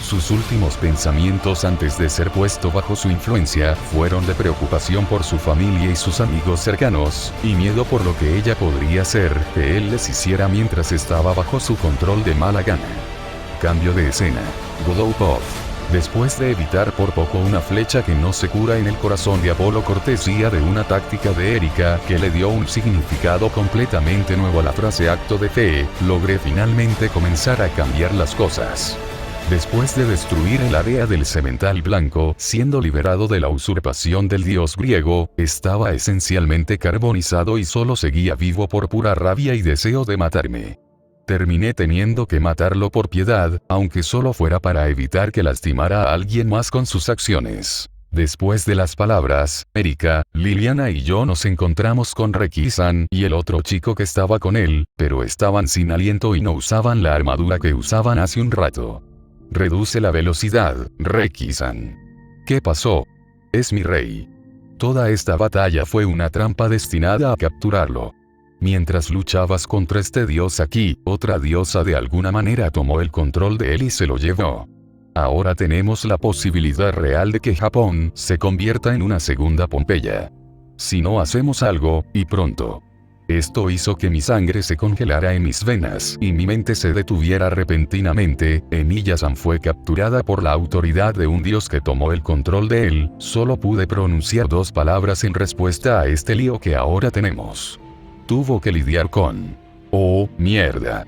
Speaker 1: Sus últimos pensamientos antes de ser puesto bajo su influencia fueron de preocupación por su familia y sus amigos cercanos, y miedo por lo que ella podría hacer que él les hiciera mientras estaba bajo su control de mala gana. Cambio de escena. Godot. Después de evitar por poco una flecha que no se cura en el corazón de Apolo cortesía de una táctica de Erika que le dio un significado completamente nuevo a la frase acto de fe, logré finalmente comenzar a cambiar las cosas. Después de destruir el área del cemental blanco, siendo liberado de la usurpación del dios griego, estaba esencialmente carbonizado y solo seguía vivo por pura rabia y deseo de matarme. Terminé teniendo que matarlo por piedad, aunque solo fuera para evitar que lastimara a alguien más con sus acciones. Después de las palabras, Erika, Liliana y yo nos encontramos con Reki-san y el otro chico que estaba con él, pero estaban sin aliento y no usaban la armadura que usaban hace un rato. Reduce la velocidad, Reki-san. ¿Qué pasó? Es mi rey. Toda esta batalla fue una trampa destinada a capturarlo. Mientras luchabas contra este dios aquí, otra diosa de alguna manera tomó el control de él y se lo llevó. Ahora tenemos la posibilidad real de que Japón se convierta en una segunda Pompeya. Si no hacemos algo, y pronto. Esto hizo que mi sangre se congelara en mis venas y mi mente se detuviera repentinamente. Eniya-san fue capturada por la autoridad de un dios que tomó el control de él. Solo pude pronunciar 2 palabras en respuesta a este lío que ahora tenemos. Tuvo que lidiar con... Oh, mierda.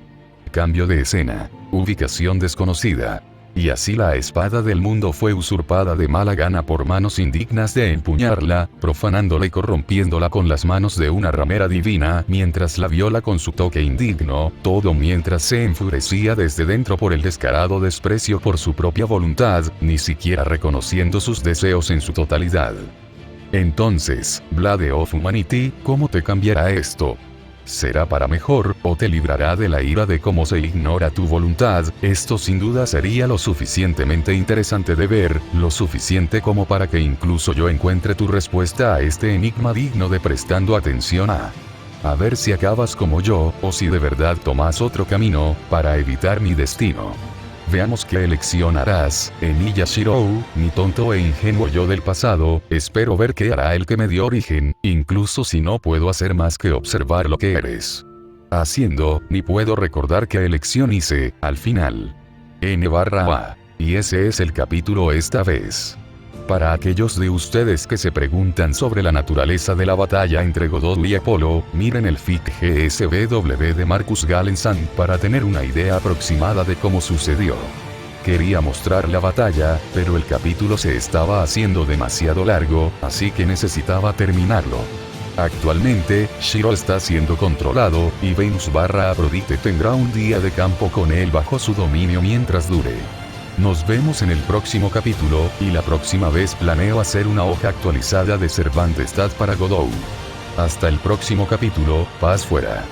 Speaker 1: Cambio de escena. Ubicación desconocida. Y así la espada del mundo fue usurpada de mala gana por manos indignas de empuñarla, profanándola y corrompiéndola con las manos de una ramera divina, mientras la viola con su toque indigno, todo mientras se enfurecía desde dentro por el descarado desprecio por su propia voluntad, ni siquiera reconociendo sus deseos en su totalidad. Entonces, Blade of Humanity, ¿cómo te cambiará esto? ¿Será para mejor, o te librará de la ira de cómo se ignora tu voluntad? Esto sin duda sería lo suficientemente interesante de ver, lo suficiente como para que incluso yo encuentre tu respuesta a este enigma digno de prestando atención a ver si acabas como yo, o si de verdad tomas otro camino, para evitar mi destino. Veamos qué elección harás, Eniya Shirou, mi tonto e ingenuo yo del pasado. Espero ver qué hará el que me dio origen, incluso si no puedo hacer más que observar lo que eres haciendo, ni puedo recordar qué elección hice, al final. N/A. Y ese es el capítulo esta vez. Para aquellos de ustedes que se preguntan sobre la naturaleza de la batalla entre Godot y Apolo, miren el fic GSBW de Marcus Gallensan para tener una idea aproximada de cómo sucedió. Quería mostrar la batalla, pero el capítulo se estaba haciendo demasiado largo, así que necesitaba terminarlo. Actualmente, Shiro está siendo controlado, y Venus/Afrodite tendrá un día de campo con él bajo su dominio mientras dure. Nos vemos en el próximo capítulo, y la próxima vez planeo hacer una hoja actualizada de Servantestad para Godot. Hasta el próximo capítulo, paz fuera.